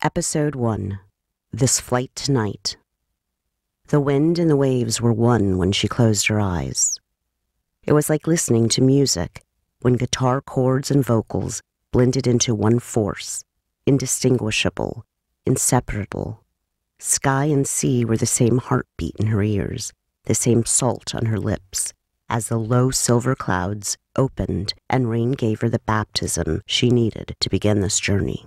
Episode 1. This Flight Tonight. The wind and the waves were one when she closed her eyes. It was like listening to music, when guitar chords and vocals blended into one force, indistinguishable, inseparable. Sky and sea were the same heartbeat in her ears, the same salt on her lips, as the low silver clouds opened and rain gave her the baptism she needed to begin this journey.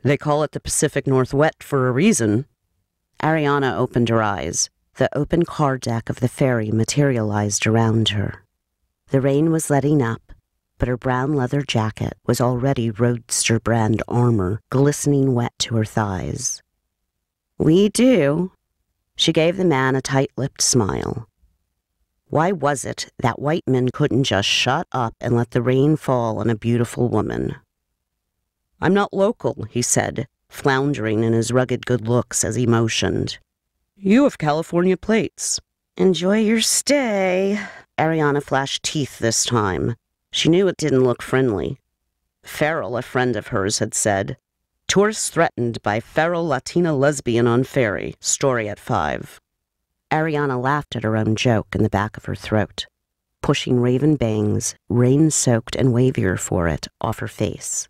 They call it the Pacific Northwest for a reason. Ariana opened her eyes. The open car deck of the ferry materialized around her. The rain was letting up, but her brown leather jacket was already roadster brand armor, glistening wet to her thighs. "We do." She gave the man a tight-lipped smile. Why was it that white men couldn't just shut up and let the rain fall on a beautiful woman? "I'm not local," he said, floundering in his rugged good looks as he motioned. "You have California plates." "Enjoy your stay." Ariana flashed teeth this time. She knew it didn't look friendly. Feral, a friend of hers, had said, "Tourists threatened by feral Latina lesbian on ferry, story at 5. Ariana laughed at her own joke in the back of her throat, pushing raven bangs, rain-soaked and wavier for it, off her face.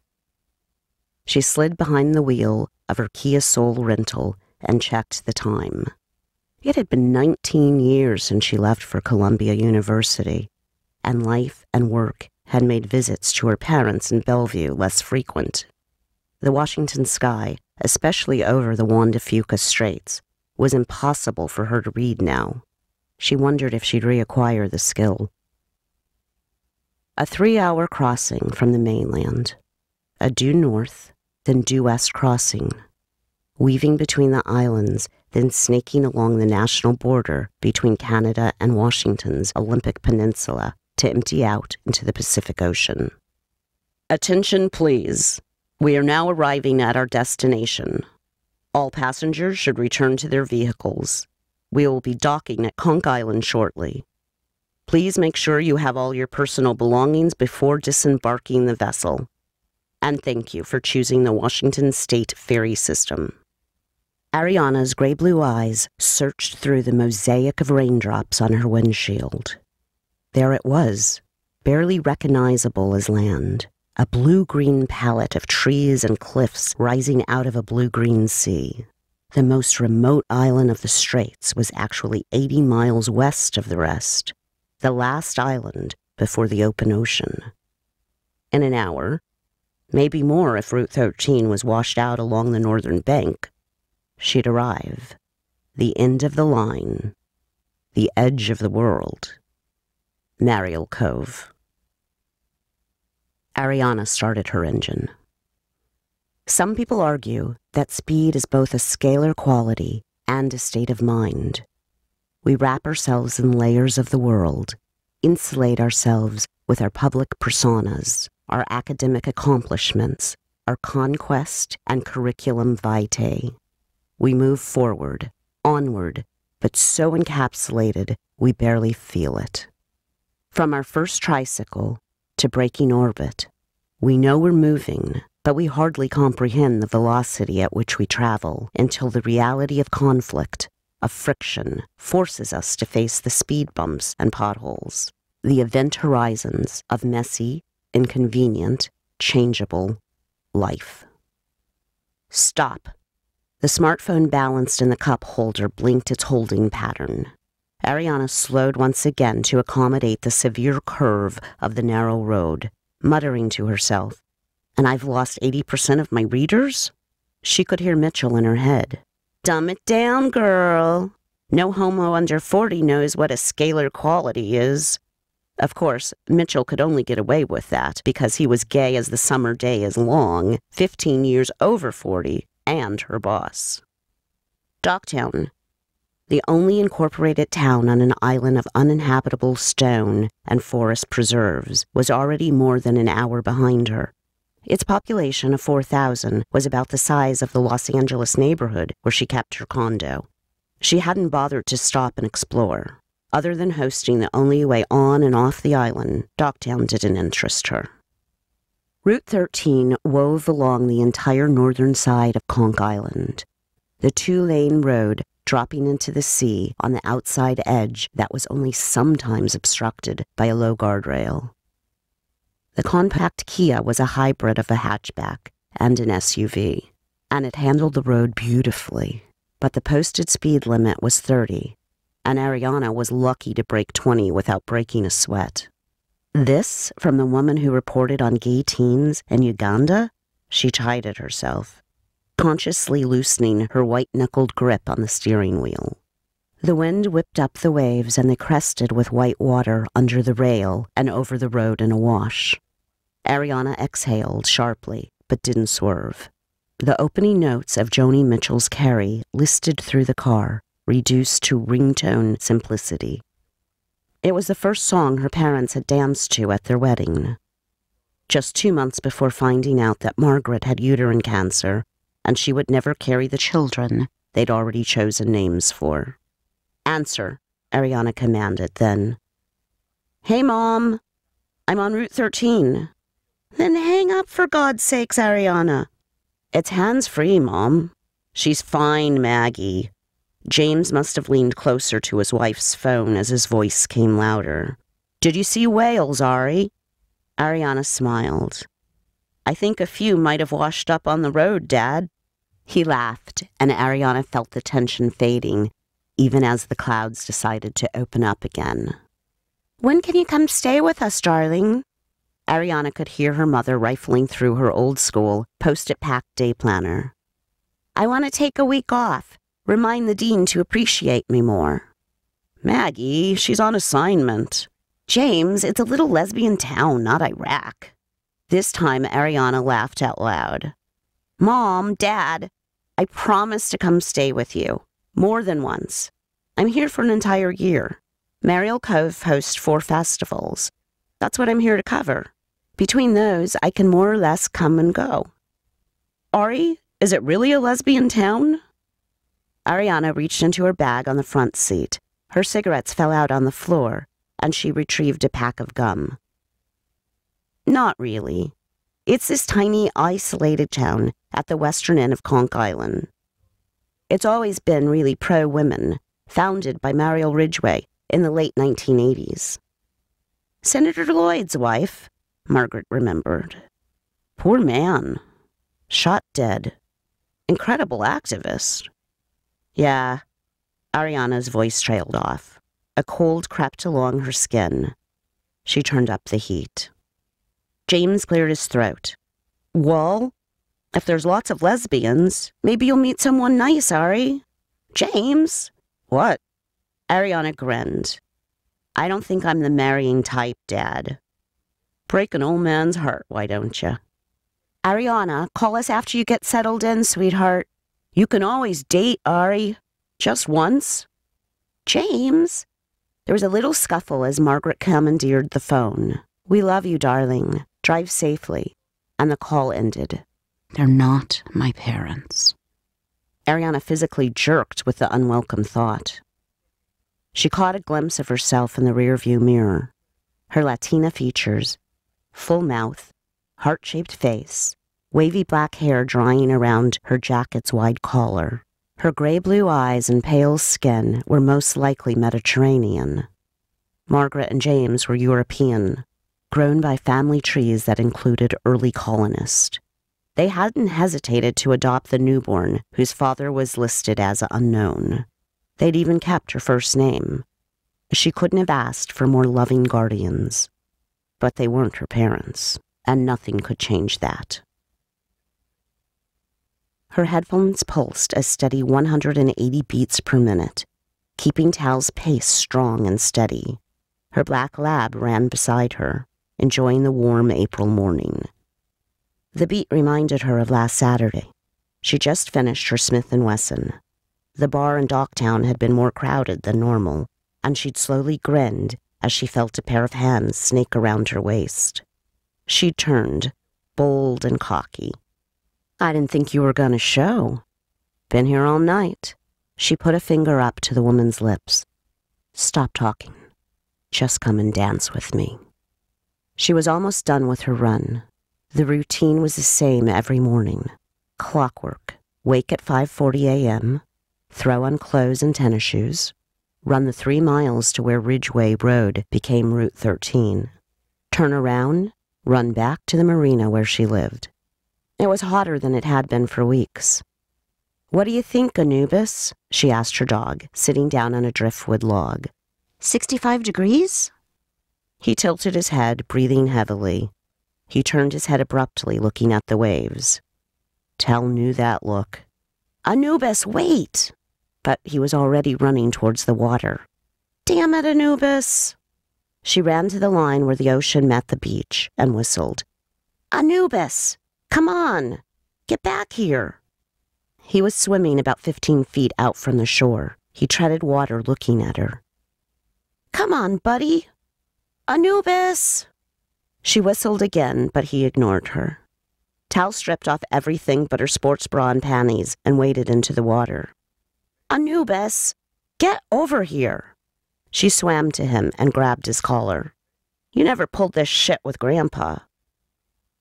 She slid behind the wheel of her Kia Soul rental and checked the time. It had been 19 years since she left for Columbia University, and life and work had made visits to her parents in Bellevue less frequent. The Washington sky, especially over the Juan de Fuca Straits, was impossible for her to read now. She wondered if she'd reacquire the skill. A 3-hour crossing from the mainland, a due north, then due west crossing, weaving between the islands, then snaking along the national border between Canada and Washington's Olympic Peninsula to empty out into the Pacific Ocean. "Attention, please. We are now arriving at our destination. All passengers should return to their vehicles. We will be docking at Conch Island shortly. Please make sure you have all your personal belongings before disembarking the vessel. And thank you for choosing the Washington State Ferry System." Ariana's gray-blue eyes searched through the mosaic of raindrops on her windshield. There it was, barely recognizable as land, a blue-green palette of trees and cliffs rising out of a blue-green sea. The most remote island of the Straits was actually 80 miles west of the rest, the last island before the open ocean. In an hour, maybe more if Route 13 was washed out along the northern bank, she'd arrive. The end of the line. The edge of the world. Mariel Cove. Ariana started her engine. Some people argue that speed is both a scalar quality and a state of mind. We wrap ourselves in layers of the world, insulate ourselves with our public personas, our academic accomplishments, our conquest and curriculum vitae. We move forward, onward, but so encapsulated we barely feel it. From our first tricycle to breaking orbit, we know we're moving, but we hardly comprehend the velocity at which we travel until the reality of conflict, of friction, forces us to face the speed bumps and potholes, the event horizons of messy, inconvenient, changeable life. Stop. The smartphone balanced in the cup holder blinked its holding pattern. Ariana slowed once again to accommodate the severe curve of the narrow road, muttering to herself, "And I've lost 80% of my readers?" She could hear Mitchell in her head. "Dumb it down, girl. No homo under 40 knows what a scalar quality is." Of course, Mitchell could only get away with that because he was gay as the summer day is long, 15 years over 40, and her boss. Docktown, the only incorporated town on an island of uninhabitable stone and forest preserves, was already more than an hour behind her. Its population of 4,000 was about the size of the Los Angeles neighborhood where she kept her condo. She hadn't bothered to stop and explore. Other than hosting the only way on and off the island, Docktown didn't interest her. Route 13 wove along the entire northern side of Conch Island, the two-lane road dropping into the sea on the outside edge that was only sometimes obstructed by a low guardrail. The compact Kia was a hybrid of a hatchback and an SUV, and it handled the road beautifully, but the posted speed limit was 30, and Ariana was lucky to break 20 without breaking a sweat. This from the woman who reported on gay teens in Uganda? She chided herself, consciously loosening her white-knuckled grip on the steering wheel. The wind whipped up the waves and they crested with white water under the rail and over the road in a wash. Ariana exhaled sharply, but didn't swerve. The opening notes of Joni Mitchell's Carrie listed through the car, reduced to ringtone simplicity. It was the first song her parents had danced to at their wedding. Just 2 months before finding out that Margaret had uterine cancer and she would never carry the children they'd already chosen names for. "Answer," Ariana commanded then. "Hey, Mom, I'm on Route 13. "Then hang up for God's sakes, Ariana." "It's hands-free, Mom." "She's fine, Maggie." James must have leaned closer to his wife's phone as his voice came louder. "Did you see whales, Ari?" Ariana smiled. "I think a few might have washed up on the road, Dad." He laughed, and Ariana felt the tension fading, even as the clouds decided to open up again. "When can you come stay with us, darling?" Ariana could hear her mother rifling through her old-school, post-it-packed day planner. "I want to take a week off. Remind the dean to appreciate me more." "Maggie, she's on assignment." "James, it's a little lesbian town, not Iraq." This time, Ariana laughed out loud. "Mom, Dad, I promise to come stay with you. More than once. I'm here for an entire year. Mariel Cove hosts 4 festivals. That's what I'm here to cover. Between those, I can more or less come and go." "Ari, is it really a lesbian town?" Ariana reached into her bag on the front seat. Her cigarettes fell out on the floor, and she retrieved a pack of gum. "Not really. It's this tiny, isolated town at the western end of Conch Island. It's always been really pro-women, founded by Mariel Ridgway in the late 1980s. Senator Lloyd's wife," Margaret remembered. "Poor man. Shot dead. Incredible activist." "Yeah." Ariana's voice trailed off. A cold crept along her skin. She turned up the heat. James cleared his throat. "Well, if there's lots of lesbians, maybe you'll meet someone nice, Ari." "James?" "What?" Ariana grinned. "I don't think I'm the marrying type, Dad." "Break an old man's heart, why don't you?" "Ariana, call us after you get settled in, sweetheart." "You can always date, Ari. Just once." "James?" There was a little scuffle as Margaret commandeered the phone. "We love you, darling. Drive safely." And the call ended. "They're not my parents." Ariana physically jerked with the unwelcome thought. She caught a glimpse of herself in the rearview mirror. Her Latina features, full mouth, heart-shaped face, wavy black hair drying around her jacket's wide collar. Her gray-blue eyes and pale skin were most likely Mediterranean. Margaret and James were European, grown by family trees that included early colonists. They hadn't hesitated to adopt the newborn, whose father was listed as unknown. They'd even kept her first name. She couldn't have asked for more loving guardians. But they weren't her parents, and nothing could change that. Her headphones pulsed a steady 180 beats per minute, keeping Tal's pace strong and steady. Her black lab ran beside her, enjoying the warm April morning. The beat reminded her of last Saturday. She just finished her Smith & Wesson. The bar in Docktown had been more crowded than normal, and she'd slowly grinned as she felt a pair of hands snake around her waist. She turned, bold and cocky. "I didn't think you were gonna show." "Been here all night." She put a finger up to the woman's lips. "Stop talking. Just come and dance with me." She was almost done with her run. The routine was the same every morning. Clockwork. Wake at 5:40 a.m., throw on clothes and tennis shoes, run the 3 miles to where Ridgeway Road became Route 13, turn around, run back to the marina where she lived. It was hotter than it had been for weeks. "What do you think, Anubis?" she asked her dog, sitting down on a driftwood log. 65 degrees? He tilted his head, breathing heavily. He turned his head abruptly, looking at the waves. Tal knew that look. "Anubis, wait!" But he was already running towards the water. "Damn it, Anubis!" She ran to the line where the ocean met the beach and whistled. "Anubis, come on! Get back here!" He was swimming about 15 feet out from the shore. He treaded water looking at her. "Come on, buddy! Anubis!" She whistled again, but he ignored her. Tal stripped off everything but her sports bra and panties and waded into the water. "Anubis, get over here!" She swam to him and grabbed his collar. "You never pulled this shit with Grandpa."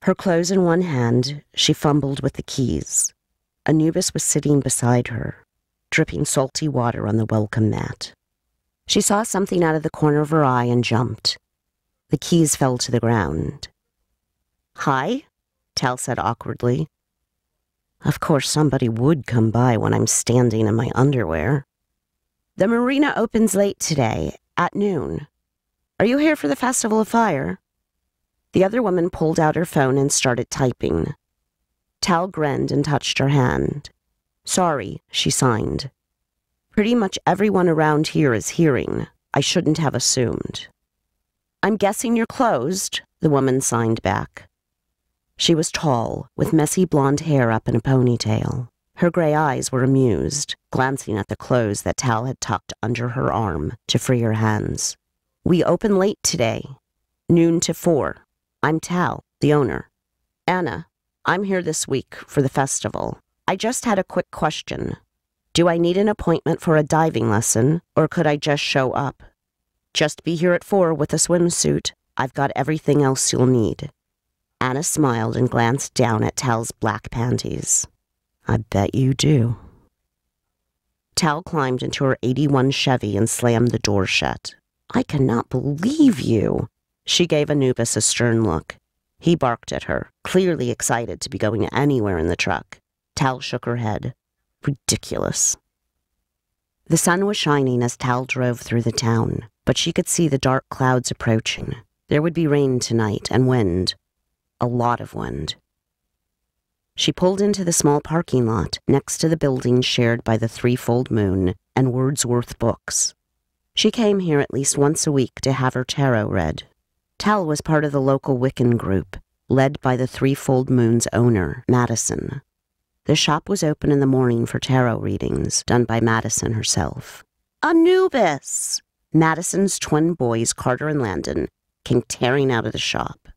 Her clothes in one hand, she fumbled with the keys. Anubis was sitting beside her, dripping salty water on the welcome mat. She saw something out of the corner of her eye and jumped. The keys fell to the ground. "Hi," Tal said awkwardly. Of course somebody would come by when I'm standing in my underwear. "The marina opens late today, at noon. Are you here for the Festival of Fire?" The other woman pulled out her phone and started typing. Tal grinned and touched her hand. "Sorry," she signed. "Pretty much everyone around here is hearing. I shouldn't have assumed." "I'm guessing you're closed," the woman signed back. She was tall, with messy blonde hair up in a ponytail. Her gray eyes were amused, glancing at the clothes that Tal had tucked under her arm to free her hands. "We open late today, noon to 4. I'm Tal, the owner. Anna, I'm here this week for the festival. I just had a quick question. Do I need an appointment for a diving lesson, or could I just show up? Just be here at 4 with a swimsuit. I've got everything else you'll need." Anna smiled and glanced down at Tal's black panties. "I bet you do." Tal climbed into her 81 Chevy and slammed the door shut. "I cannot believe you." She gave Anubis a stern look. He barked at her, clearly excited to be going anywhere in the truck. Tal shook her head. Ridiculous. The sun was shining as Tal drove through the town, but she could see the dark clouds approaching. There would be rain tonight and wind. A lot of wind. She pulled into the small parking lot next to the building shared by the Threefold Moon and Wordsworth Books. She came here at least once a week to have her tarot read. Tal was part of the local Wiccan group, led by the Threefold Moon's owner, Madison. The shop was open in the morning for tarot readings, done by Madison herself. "Anubis!" Madison's twin boys, Carter and Landon, came tearing out of the shop.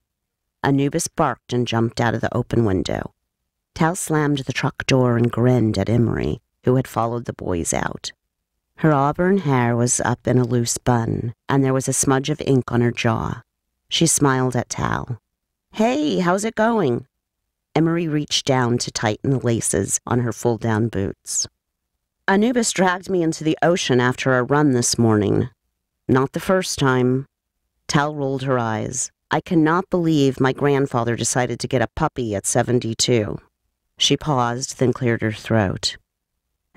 Anubis barked and jumped out of the open window. Tal slammed the truck door and grinned at Emery, who had followed the boys out. Her auburn hair was up in a loose bun, and there was a smudge of ink on her jaw. She smiled at Tal. "Hey, how's it going?" Emery reached down to tighten the laces on her full-down boots. "Anubis dragged me into the ocean after a run this morning. Not the first time." Tal rolled her eyes. "I cannot believe my grandfather decided to get a puppy at 72. She paused, then cleared her throat.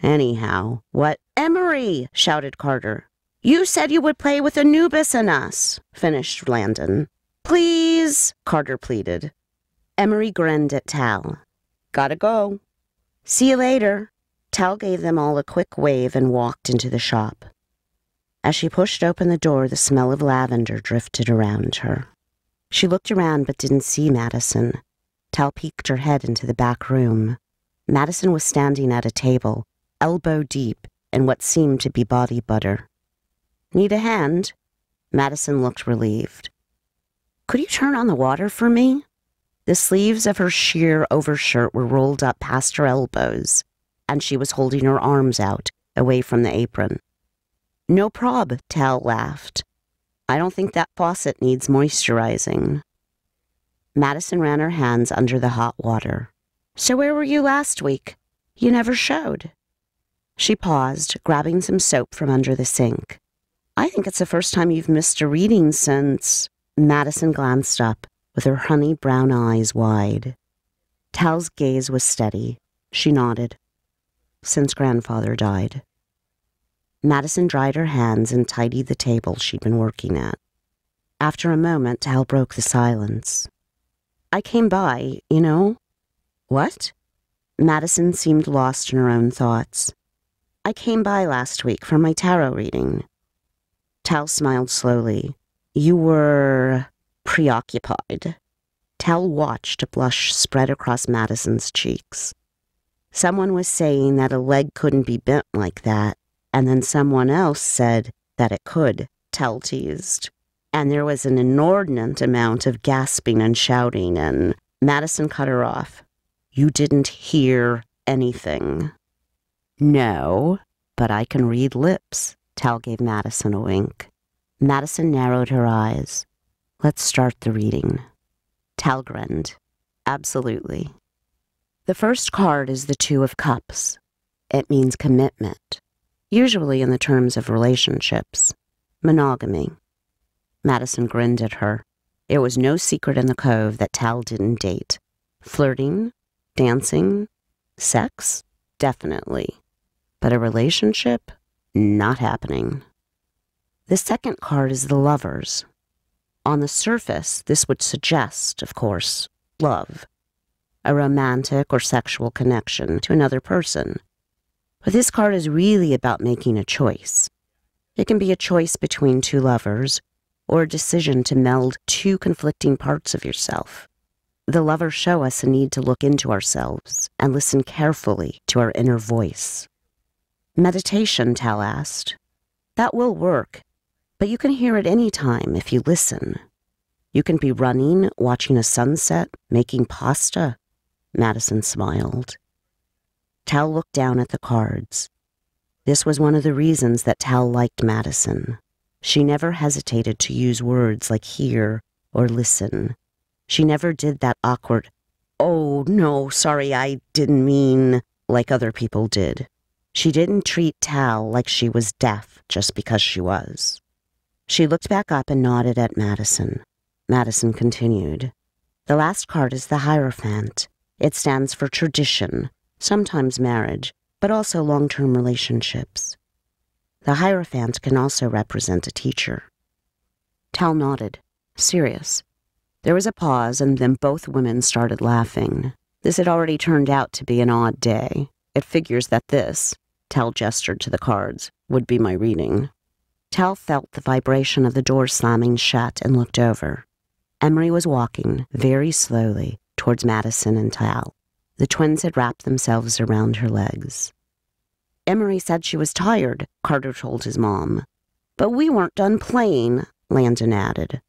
"Anyhow, what—" "Emery!" shouted Carter. "You said you would play with Anubis and us," finished Landon. "Please," Carter pleaded. Emery grinned at Tal. "Gotta go." "See you later." Tal gave them all a quick wave and walked into the shop. As she pushed open the door, the smell of lavender drifted around her. She looked around but didn't see Madison. Tal peeked her head into the back room. Madison was standing at a table, elbow deep in what seemed to be body butter. "Need a hand?" Madison looked relieved. "Could you turn on the water for me?" The sleeves of her sheer overshirt were rolled up past her elbows, and she was holding her arms out, away from the apron. "No prob," Tal laughed. "I don't think that faucet needs moisturizing." Madison ran her hands under the hot water. "So where were you last week? You never showed." She paused, grabbing some soap from under the sink. "I think it's the first time you've missed a reading since—" Madison glanced up, with her honey brown eyes wide. Tal's gaze was steady. She nodded. "Since grandfather died." Madison dried her hands and tidied the table she'd been working at. After a moment, Tal broke the silence. "I came by, you know." "What?" Madison seemed lost in her own thoughts. "I came by last week for my tarot reading." Tal smiled slowly. "You were preoccupied." Tal watched a blush spread across Madison's cheeks. Someone was saying that a leg couldn't be bent like that, and then someone else said that it could, Tal teased. And there was an inordinate amount of gasping and shouting, and Madison cut her off. "You didn't hear anything." "No, but I can read lips." Tal gave Madison a wink. Madison narrowed her eyes. "Let's start the reading." Tal grinned. "Absolutely." The first card is the Two of Cups. It means commitment, usually in the terms of relationships. Monogamy. Madison grinned at her. It was no secret in the Cove that Tal didn't date. Flirting, dancing, sex, definitely. But a relationship? Not happening. The second card is the Lovers. On the surface, this would suggest, of course, love. A romantic or sexual connection to another person. But this card is really about making a choice. It can be a choice between two lovers, or a decision to meld two conflicting parts of yourself. The Lovers show us a need to look into ourselves and listen carefully to our inner voice. Meditation, Tal asked. That will work, but you can hear it any time if you listen. You can be running, watching a sunset, making pasta. Madison smiled. Tal looked down at the cards. This was one of the reasons that Tal liked Madison. She never hesitated to use words like hear or listen. She never did that awkward, "Oh, no, sorry, I didn't mean," like other people did. She didn't treat Tal like she was deaf just because she was. She looked back up and nodded at Madison. Madison continued. The last card is the Hierophant. It stands for tradition, sometimes marriage, but also long-term relationships. The Hierophant can also represent a teacher. Tal nodded, serious. There was a pause, and then both women started laughing. This had already turned out to be an odd day. It figures that this, Tal gestured to the cards, would be my reading. Tal felt the vibration of the door slamming shut and looked over. Emery was walking, very slowly, towards Madison and Tal. The twins had wrapped themselves around her legs. Emery said she was tired, Carter told his mom. But we weren't done playing, Landon added.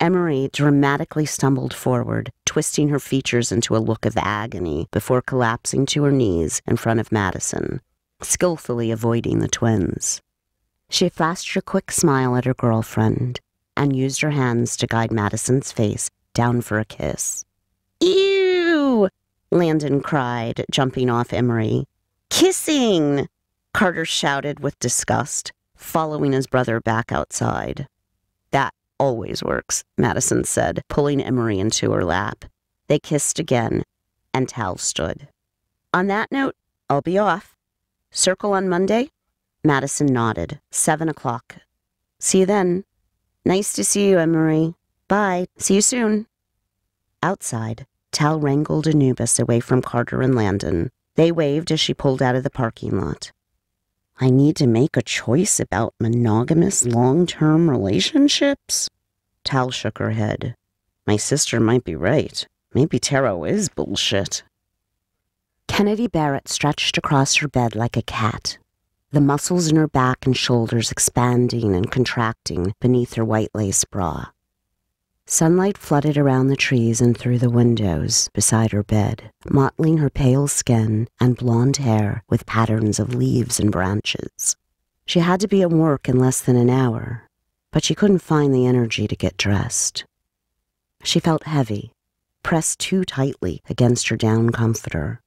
Emery dramatically stumbled forward, twisting her features into a look of agony before collapsing to her knees in front of Madison, skillfully avoiding the twins. She flashed a quick smile at her girlfriend and used her hands to guide Madison's face down for a kiss. Ew! Landon cried, jumping off Emery. Kissing! Carter shouted with disgust, following his brother back outside. That always works, Madison said, pulling Emery into her lap. They kissed again, and Tal stood. On that note, I'll be off. Circle on Monday? Madison nodded. 7 o'clock. See you then. Nice to see you, Emery. Bye. See you soon. Outside, Tal wrangled Anubis away from Carter and Landon. They waved as she pulled out of the parking lot. I need to make a choice about monogamous long-term relationships? Tal shook her head. My sister might be right. Maybe tarot is bullshit. Kennedy Barrett stretched across her bed like a cat, the muscles in her back and shoulders expanding and contracting beneath her white lace bra. Sunlight flooded around the trees and through the windows beside her bed, mottling her pale skin and blonde hair with patterns of leaves and branches. She had to be at work in less than an hour, but she couldn't find the energy to get dressed. She felt heavy, pressed too tightly against her down comforter.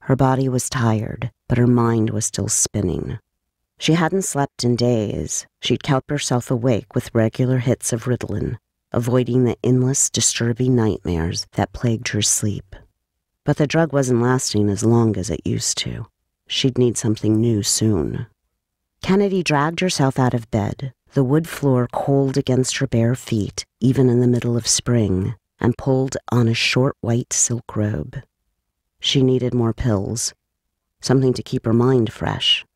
Her body was tired, but her mind was still spinning. She hadn't slept in days. She'd kept herself awake with regular hits of Ritalin, avoiding the endless, disturbing nightmares that plagued her sleep. But the drug wasn't lasting as long as it used to. She'd need something new soon. Kennedy dragged herself out of bed, the wood floor cold against her bare feet, even in the middle of spring, and pulled on a short white silk robe. She needed more pills, something to keep her mind fresh.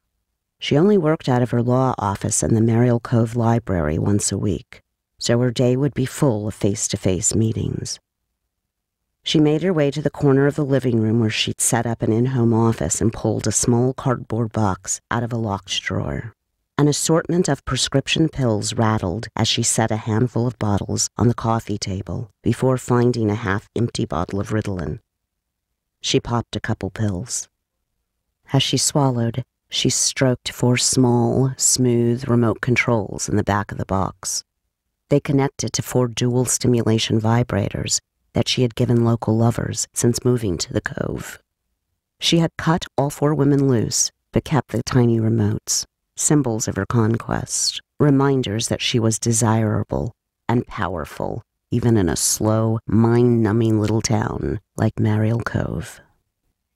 She only worked out of her law office in the Mariel Cove library once a week, so her day would be full of face-to-face meetings. She made her way to the corner of the living room where she'd set up an in-home office and pulled a small cardboard box out of a locked drawer. An assortment of prescription pills rattled as she set a handful of bottles on the coffee table before finding a half-empty bottle of Ritalin. She popped a couple pills. As she swallowed, she stroked 4 small, smooth remote controls in the back of the box. They connected to 4 dual stimulation vibrators that she had given local lovers since moving to the Cove. She had cut all 4 women loose, but kept the tiny remotes, symbols of her conquest, reminders that she was desirable and powerful, even in a slow, mind-numbing little town like Mariel Cove.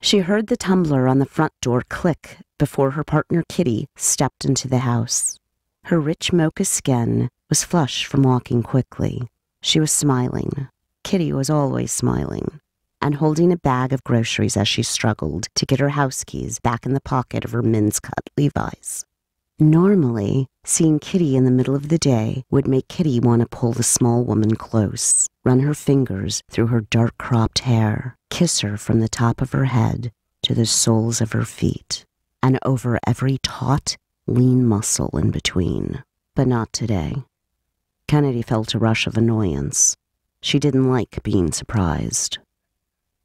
She heard the tumbler on the front door click before her partner Kitty stepped into the house. Her rich mocha skin was flush from walking quickly. She was smiling. Kitty was always smiling, and holding a bag of groceries as she struggled to get her house keys back in the pocket of her men's-cut Levi's. Normally, seeing Kitty in the middle of the day would make Kitty want to pull the small woman close, run her fingers through her dark-cropped hair, kiss her from the top of her head to the soles of her feet, and over every taut, lean muscle in between. But not today. Kennedy felt a rush of annoyance. She didn't like being surprised.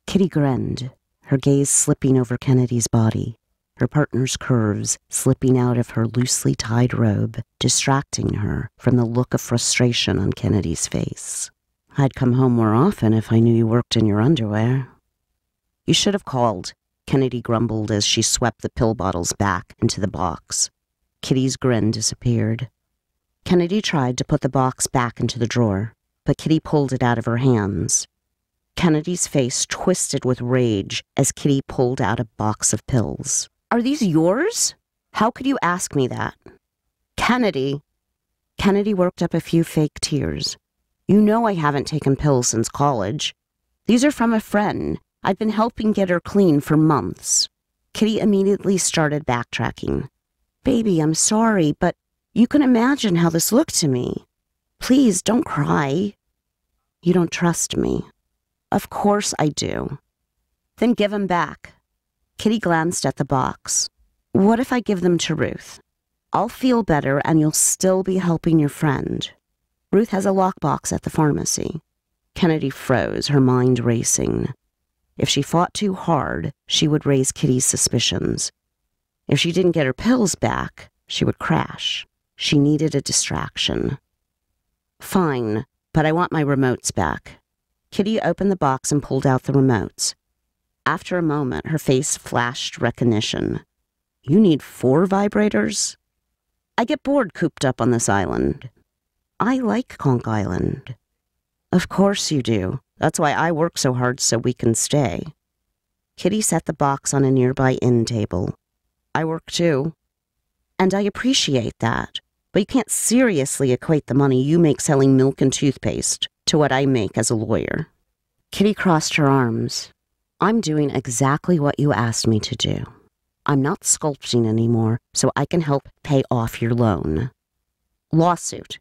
Kitty grinned, her gaze slipping over Kennedy's body, her partner's curves slipping out of her loosely tied robe, distracting her from the look of frustration on Kennedy's face. "I'd come home more often if I knew you worked in your underwear." "You should have called," Kennedy grumbled as she swept the pill bottles back into the box. Kitty's grin disappeared. Kennedy tried to put the box back into the drawer, but Kitty pulled it out of her hands. Kennedy's face twisted with rage as Kitty pulled out a box of pills. "Are these yours? How could you ask me that?" "Kennedy." Kennedy worked up a few fake tears. "You know I haven't taken pills since college. These are from a friend. I've been helping get her clean for months." Kitty immediately started backtracking. "Baby, I'm sorry, but you can imagine how this looked to me. Please, don't cry." "You don't trust me." "Of course I do." "Then give them back." Kitty glanced at the box. "What if I give them to Ruth? I'll feel better and you'll still be helping your friend. Ruth has a lockbox at the pharmacy." Kennedy froze, her mind racing. If she fought too hard, she would raise Kitty's suspicions. If she didn't get her pills back, she would crash. She needed a distraction. "Fine, but I want my remotes back." Kitty opened the box and pulled out the remotes. After a moment, her face flashed recognition. "You need 4 vibrators?" "I get bored cooped up on this island." "I like Conch Island." "Of course you do. That's why I work so hard so we can stay." Kitty set the box on a nearby end table. "I work too. And I appreciate that. But you can't seriously equate the money you make selling milk and toothpaste to what I make as a lawyer." Kitty crossed her arms. "I'm doing exactly what you asked me to do. I'm not sculpting anymore, so I can help pay off your loan." "Lawsuit."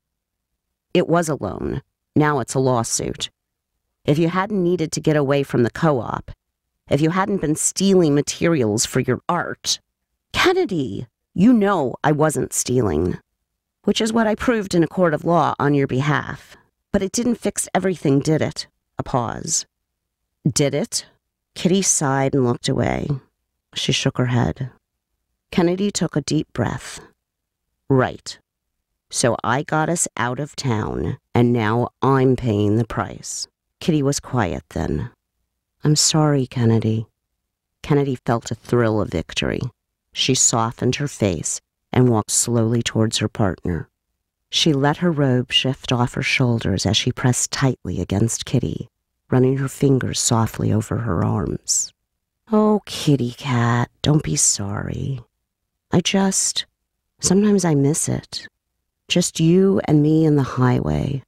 "It was a loan. Now it's a lawsuit. If you hadn't needed to get away from the co-op, if you hadn't been stealing materials for your art..." "Kennedy, you know I wasn't stealing." "Which is what I proved in a court of law on your behalf. But it didn't fix everything, did it?" A pause. "Did it?" Kitty sighed and looked away. She shook her head. Kennedy took a deep breath. "Right. So I got us out of town, and now I'm paying the price." Kitty was quiet then. "I'm sorry, Kennedy." Kennedy felt a thrill of victory. She softened her face and walked slowly towards her partner. She let her robe shift off her shoulders as she pressed tightly against Kitty, running her fingers softly over her arms. "Oh, kitty cat, don't be sorry. Sometimes I miss it. Just you and me and the highway."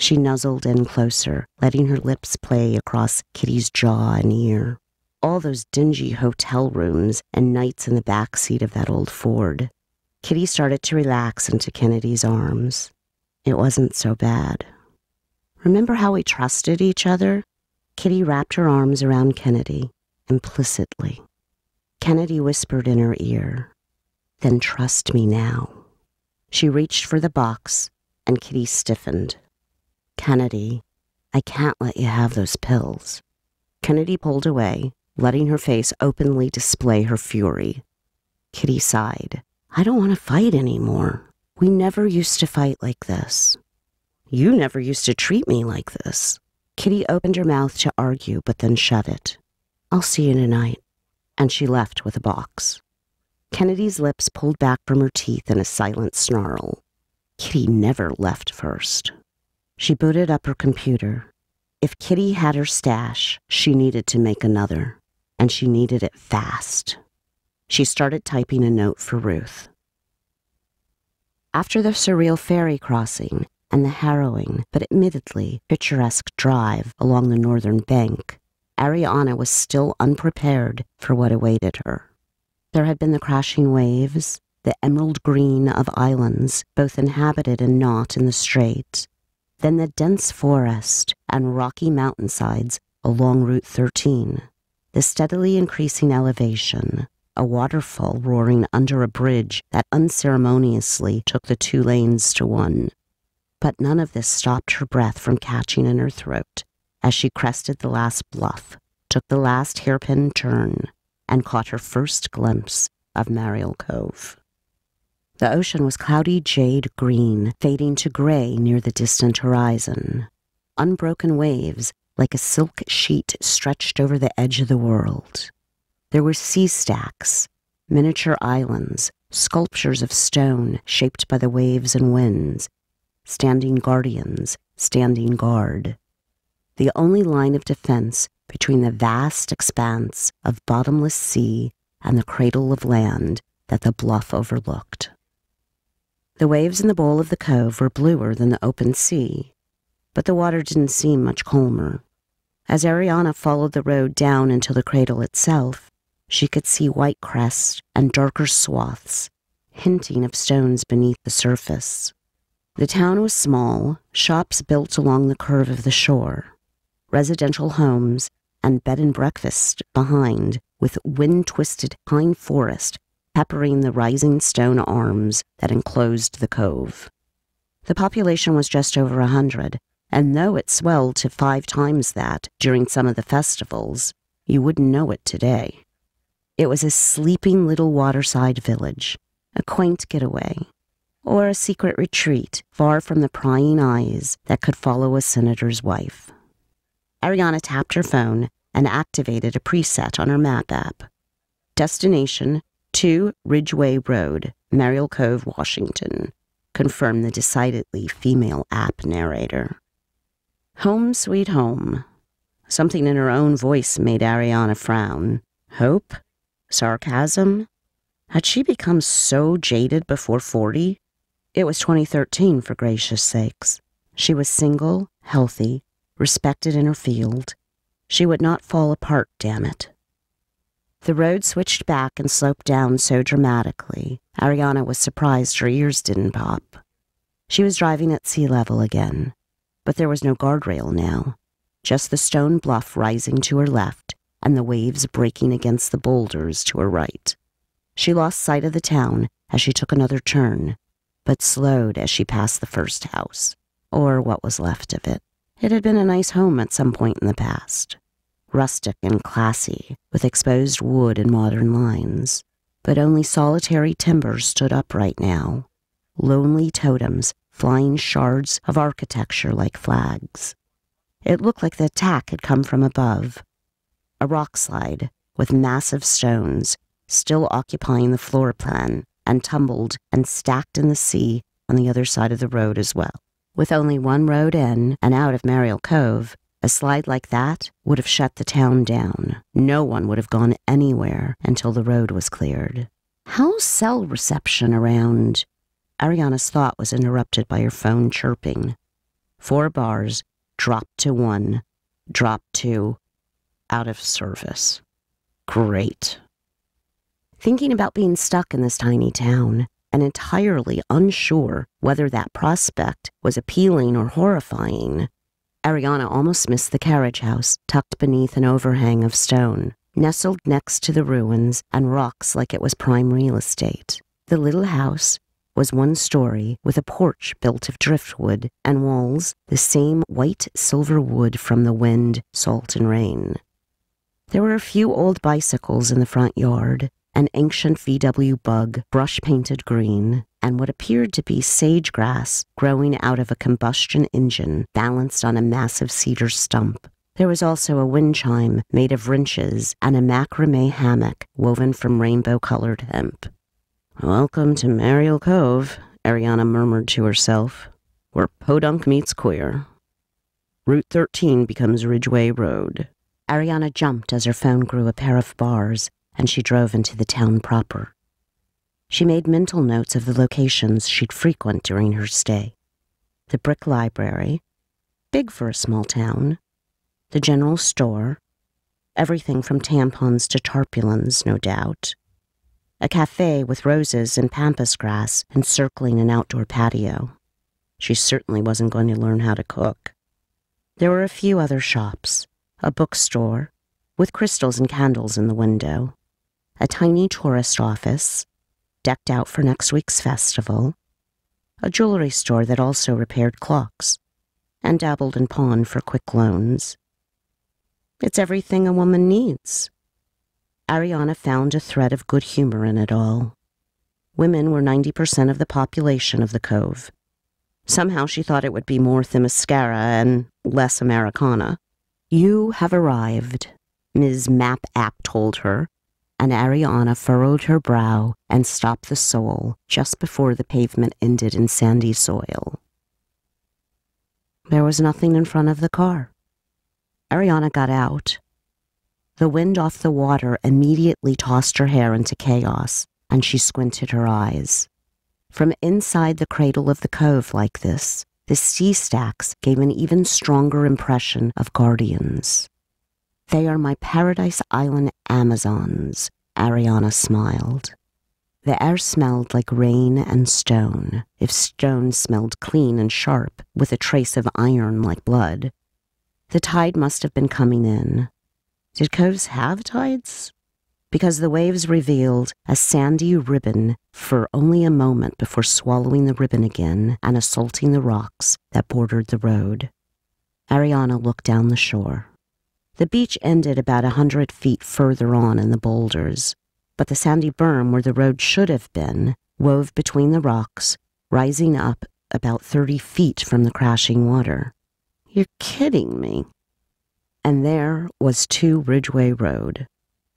She nuzzled in closer, letting her lips play across Kitty's jaw and ear. All those dingy hotel rooms and nights in the back seat of that old Ford. Kitty started to relax into Kennedy's arms. It wasn't so bad. "Remember how we trusted each other?" Kitty wrapped her arms around Kennedy, implicitly. Kennedy whispered in her ear, "Then trust me now." She reached for the box, and Kitty stiffened. "Kennedy, I can't let you have those pills." Kennedy pulled away, letting her face openly display her fury. Kitty sighed. "I don't want to fight anymore. We never used to fight like this." "You never used to treat me like this." Kitty opened her mouth to argue, but then shut it. "I'll see you tonight." And she left with a box. Kennedy's lips pulled back from her teeth in a silent snarl. Kitty never left first. She booted up her computer. If Kitty had her stash, she needed to make another, and she needed it fast. She started typing a note for Ruth. After the surreal ferry crossing and the harrowing, but admittedly picturesque drive along the northern bank, Ariana was still unprepared for what awaited her. There had been the crashing waves, the emerald green of islands, both inhabited and not in the strait, then the dense forest and rocky mountainsides along Route 13, the steadily increasing elevation, a waterfall roaring under a bridge that unceremoniously took the two lanes to one. But none of this stopped her breath from catching in her throat as she crested the last bluff, took the last hairpin turn, and caught her first glimpse of Mariel Cove. The ocean was cloudy jade green, fading to gray near the distant horizon. Unbroken waves, like a silk sheet stretched over the edge of the world. There were sea stacks, miniature islands, sculptures of stone shaped by the waves and winds, standing guardians, standing guard. The only line of defense between the vast expanse of bottomless sea and the cradle of land that the bluff overlooked. The waves in the bowl of the cove were bluer than the open sea, but the water didn't seem much calmer. As Ariana followed the road down until the cradle itself, she could see white crests and darker swaths, hinting of stones beneath the surface. The town was small, shops built along the curve of the shore, residential homes and bed and breakfast behind, with wind-twisted pine forest peppering the rising stone arms that enclosed the cove. The population was just over 100, and though it swelled to 5 times that during some of the festivals, you wouldn't know it today. It was a sleeping little waterside village, a quaint getaway, or a secret retreat far from the prying eyes that could follow a senator's wife. Ariana tapped her phone and activated a preset on her map app. Destination 2 Ridgeway Road, Mariel Cove, Washington, confirmed the decidedly female app narrator. Home sweet home. Something in her own voice made Ariana frown. Hope? Sarcasm? Had she become so jaded before 40? It was 2013, for gracious sakes. She was single, healthy, respected in her field. She would not fall apart, damn it. The road switched back and sloped down so dramatically, Ariana was surprised her ears didn't pop. She was driving at sea level again, but there was no guardrail now, just the stone bluff rising to her left and the waves breaking against the boulders to her right. She lost sight of the town as she took another turn, but slowed as she passed the first house, or what was left of it. It had been a nice home at some point in the past. Rustic and classy, with exposed wood and modern lines, but only solitary timbers stood upright now, lonely totems flying shards of architecture like flags. It looked like the attack had come from above. A rock slide with massive stones still occupying the floor plan and tumbled and stacked in the sea on the other side of the road as well. With only one road in and out of Mariel Cove, a slide like that would have shut the town down. No one would have gone anywhere until the road was cleared. How's cell reception around? Ariana's thought was interrupted by her phone chirping. 4 bars, dropped to 1, dropped to, out of service. Great. Thinking about being stuck in this tiny town, and entirely unsure whether that prospect was appealing or horrifying, Ariana almost missed the carriage house tucked beneath an overhang of stone, nestled next to the ruins and rocks like it was prime real estate. The little house was 1 story with a porch built of driftwood and walls the same white silver wood from the wind, salt, and rain. There were a few old bicycles in the front yard, an ancient VW Bug brush-painted green, and what appeared to be sage grass growing out of a combustion engine balanced on a massive cedar stump. There was also a wind chime made of wrenches and a macrame hammock woven from rainbow-colored hemp. "Welcome to Mariel Cove," Ariana murmured to herself, "where podunk meets queer. Route 13 becomes Ridgeway Road." Ariana jumped as her phone grew a pair of bars, and she drove into the town proper. She made mental notes of the locations she'd frequent during her stay. The brick library, big for a small town, the general store, everything from tampons to tarpaulins, no doubt, a cafe with roses and pampas grass encircling an outdoor patio. She certainly wasn't going to learn how to cook. There were a few other shops, a bookstore with crystals and candles in the window, a tiny tourist office decked out for next week's festival, a jewelry store that also repaired clocks and dabbled in pawn for quick loans. It's everything a woman needs. Ariana found a thread of good humor in it all. Women were 90% of the population of the Cove. Somehow she thought it would be more Themyscira and less Americana. "You have arrived," Ms. Map App told her, and Ariana furrowed her brow and stopped the sole just before the pavement ended in sandy soil. There was nothing in front of the car. Ariana got out. The wind off the water immediately tossed her hair into chaos, and she squinted her eyes. From inside the cradle of the cove like this, the sea stacks gave an even stronger impression of guardians. "They are my Paradise Island Amazons," Ariana smiled. The air smelled like rain and stone, if stone smelled clean and sharp, with a trace of iron like blood. The tide must have been coming in. Did coves have tides? Because the waves revealed a sandy ribbon for only a moment before swallowing the ribbon again and assaulting the rocks that bordered the road. Ariana looked down the shore. The beach ended about 100 feet further on in the boulders, but the sandy berm where the road should have been wove between the rocks, rising up about 30 feet from the crashing water. "You're kidding me." And there was 2 Ridgeway Road,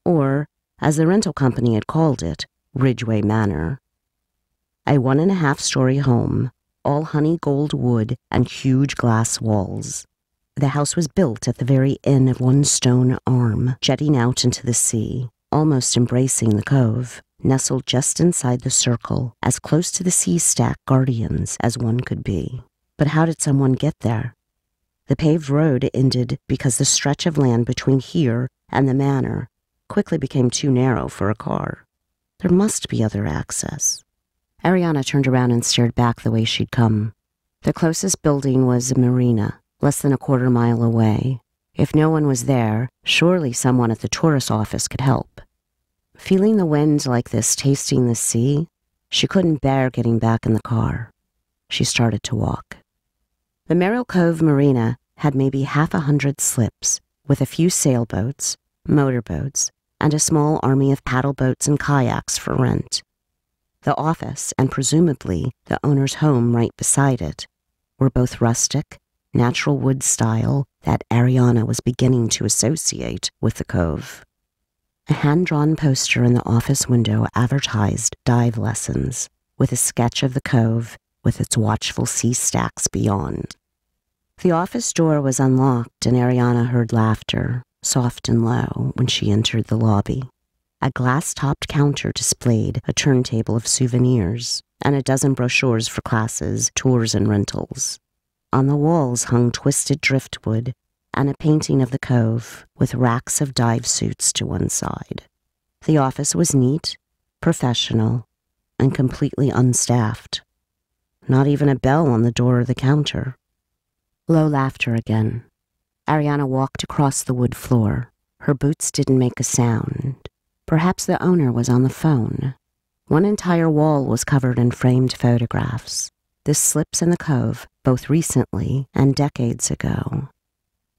or, as the rental company had called it, Ridgeway Manor. A 1.5-story home, all honey gold wood and huge glass walls. The house was built at the very end of one stone arm, jetting out into the sea, almost embracing the cove, nestled just inside the circle, as close to the sea stack guardians as one could be. But how did someone get there? The paved road ended because the stretch of land between here and the manor quickly became too narrow for a car. There must be other access. Ariana turned around and stared back the way she'd come. The closest building was a marina, less than a quarter mile away. If no one was there, surely someone at the tourist office could help. Feeling the wind like this, tasting the sea, she couldn't bear getting back in the car. She started to walk. The Mariel Cove Marina had maybe 100 slips, with a few sailboats, motorboats, and a small army of paddle boats and kayaks for rent. The office, and presumably the owner's home right beside it, were both rustic natural wood style that Ariana was beginning to associate with the Cove. A hand-drawn poster in the office window advertised dive lessons, with a sketch of the Cove with its watchful sea stacks beyond. The office door was unlocked and Ariana heard laughter, soft and low, when she entered the lobby. A glass-topped counter displayed a turntable of souvenirs and a dozen brochures for classes, tours, and rentals. On the walls hung twisted driftwood and a painting of the Cove with racks of dive suits to one side. The office was neat, professional, and completely unstaffed. Not even a bell on the door or the counter. Low laughter again. Ariana walked across the wood floor. Her boots didn't make a sound. Perhaps the owner was on the phone. One entire wall was covered in framed photographs. The slips in the Cove, both recently and decades ago.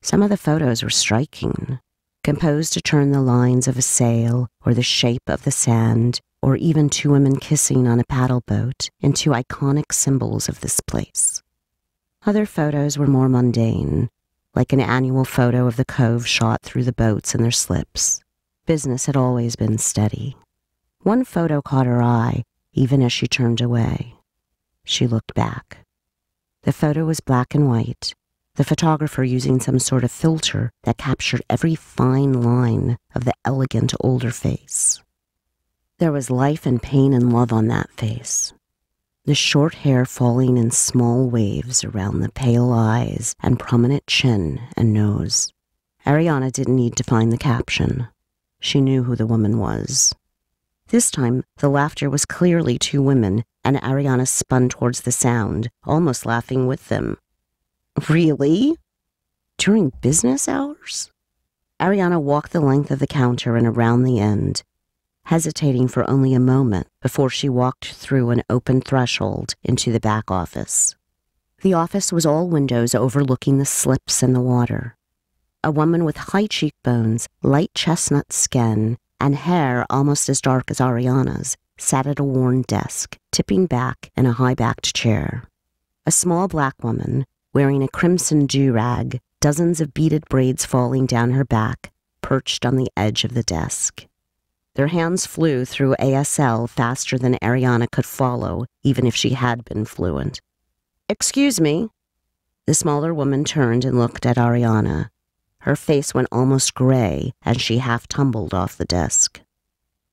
Some of the photos were striking, composed to turn the lines of a sail or the shape of the sand or even two women kissing on a paddle boat into iconic symbols of this place. Other photos were more mundane, like an annual photo of the Cove shot through the boats and their slips. Business had always been steady. One photo caught her eye, even as she turned away. She looked back. The photo was black and white, the photographer using some sort of filter that captured every fine line of the elegant older face. There was life and pain and love on that face. The short hair falling in small waves around the pale eyes and prominent chin and nose. Ariana didn't need to find the caption. She knew who the woman was. This time, the laughter was clearly two women, and Ariana spun towards the sound, almost laughing with them. Really? During business hours? Ariana walked the length of the counter and around the end, hesitating for only a moment before she walked through an open threshold into the back office. The office was all windows overlooking the slips and the water. A woman with high cheekbones, light chestnut skin, and hair almost as dark as Ariana's sat at a worn desk, tipping back in a high-backed chair. A small black woman, wearing a crimson do-rag, dozens of beaded braids falling down her back, perched on the edge of the desk. Their hands flew through ASL faster than Ariana could follow, even if she had been fluent. "Excuse me." The smaller woman turned and looked at Ariana. Her face went almost gray as she half tumbled off the desk.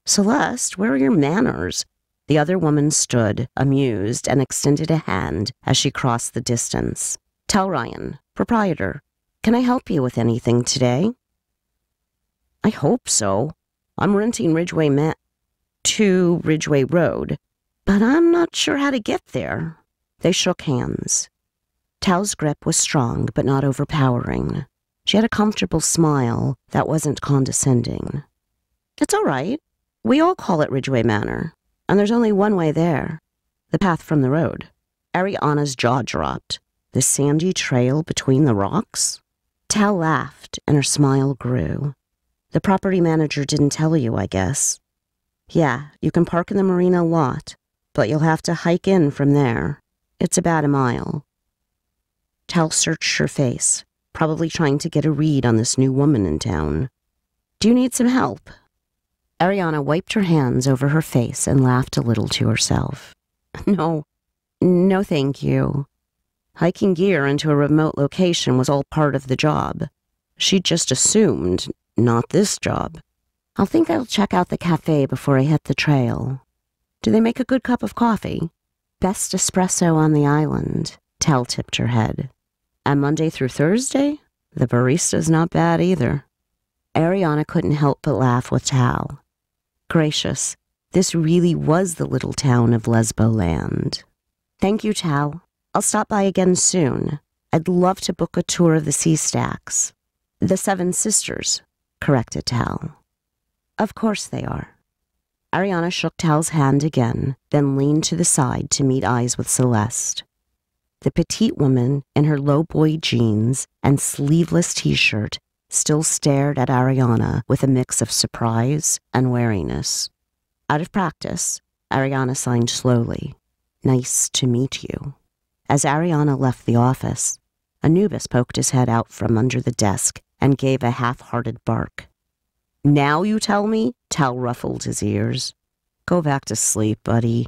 "Celeste, where are your manners?" The other woman stood, amused, and extended a hand as she crossed the distance. "Tell Ryan, proprietor, can I help you with anything today?" "I hope so. I'm renting to Ridgeway Road, but I'm not sure how to get there." They shook hands. Tal's grip was strong, but not overpowering. She had a comfortable smile that wasn't condescending. "It's all right. We all call it Ridgeway Manor, and there's only one way there, the path from the road." Ariana's jaw dropped. The sandy trail between the rocks? Tal laughed, and her smile grew. "The property manager didn't tell you, I guess." "Yeah, you can park in the marina lot, but you'll have to hike in from there. It's about a mile." Tal searched her face, probably trying to get a read on this new woman in town. "Do you need some help?" Ariana wiped her hands over her face and laughed a little to herself. No, thank you." Hiking gear into a remote location was all part of the job. She'd just assumed, not this job. "I think I'll check out the cafe before I hit the trail." "Do they make a good cup of coffee?" "Best espresso on the island." Tal tipped her head. "And Monday through Thursday? The barista's not bad either." Ariana couldn't help but laugh with Tal. Gracious, this really was the little town of Lesboland. "Thank you, Tal. I'll stop by again soon. I'd love to book a tour of the sea stacks." "The Seven Sisters," corrected Tal. "Of course they are." Ariana shook Tal's hand again, then leaned to the side to meet eyes with Celeste. The petite woman in her low-boy jeans and sleeveless t-shirt still stared at Ariana with a mix of surprise and wariness. Out of practice, Ariana signed slowly. "Nice to meet you." As Ariana left the office, Anubis poked his head out from under the desk and gave a half-hearted bark. "Now you tell me?" Tal ruffled his ears. "Go back to sleep, buddy."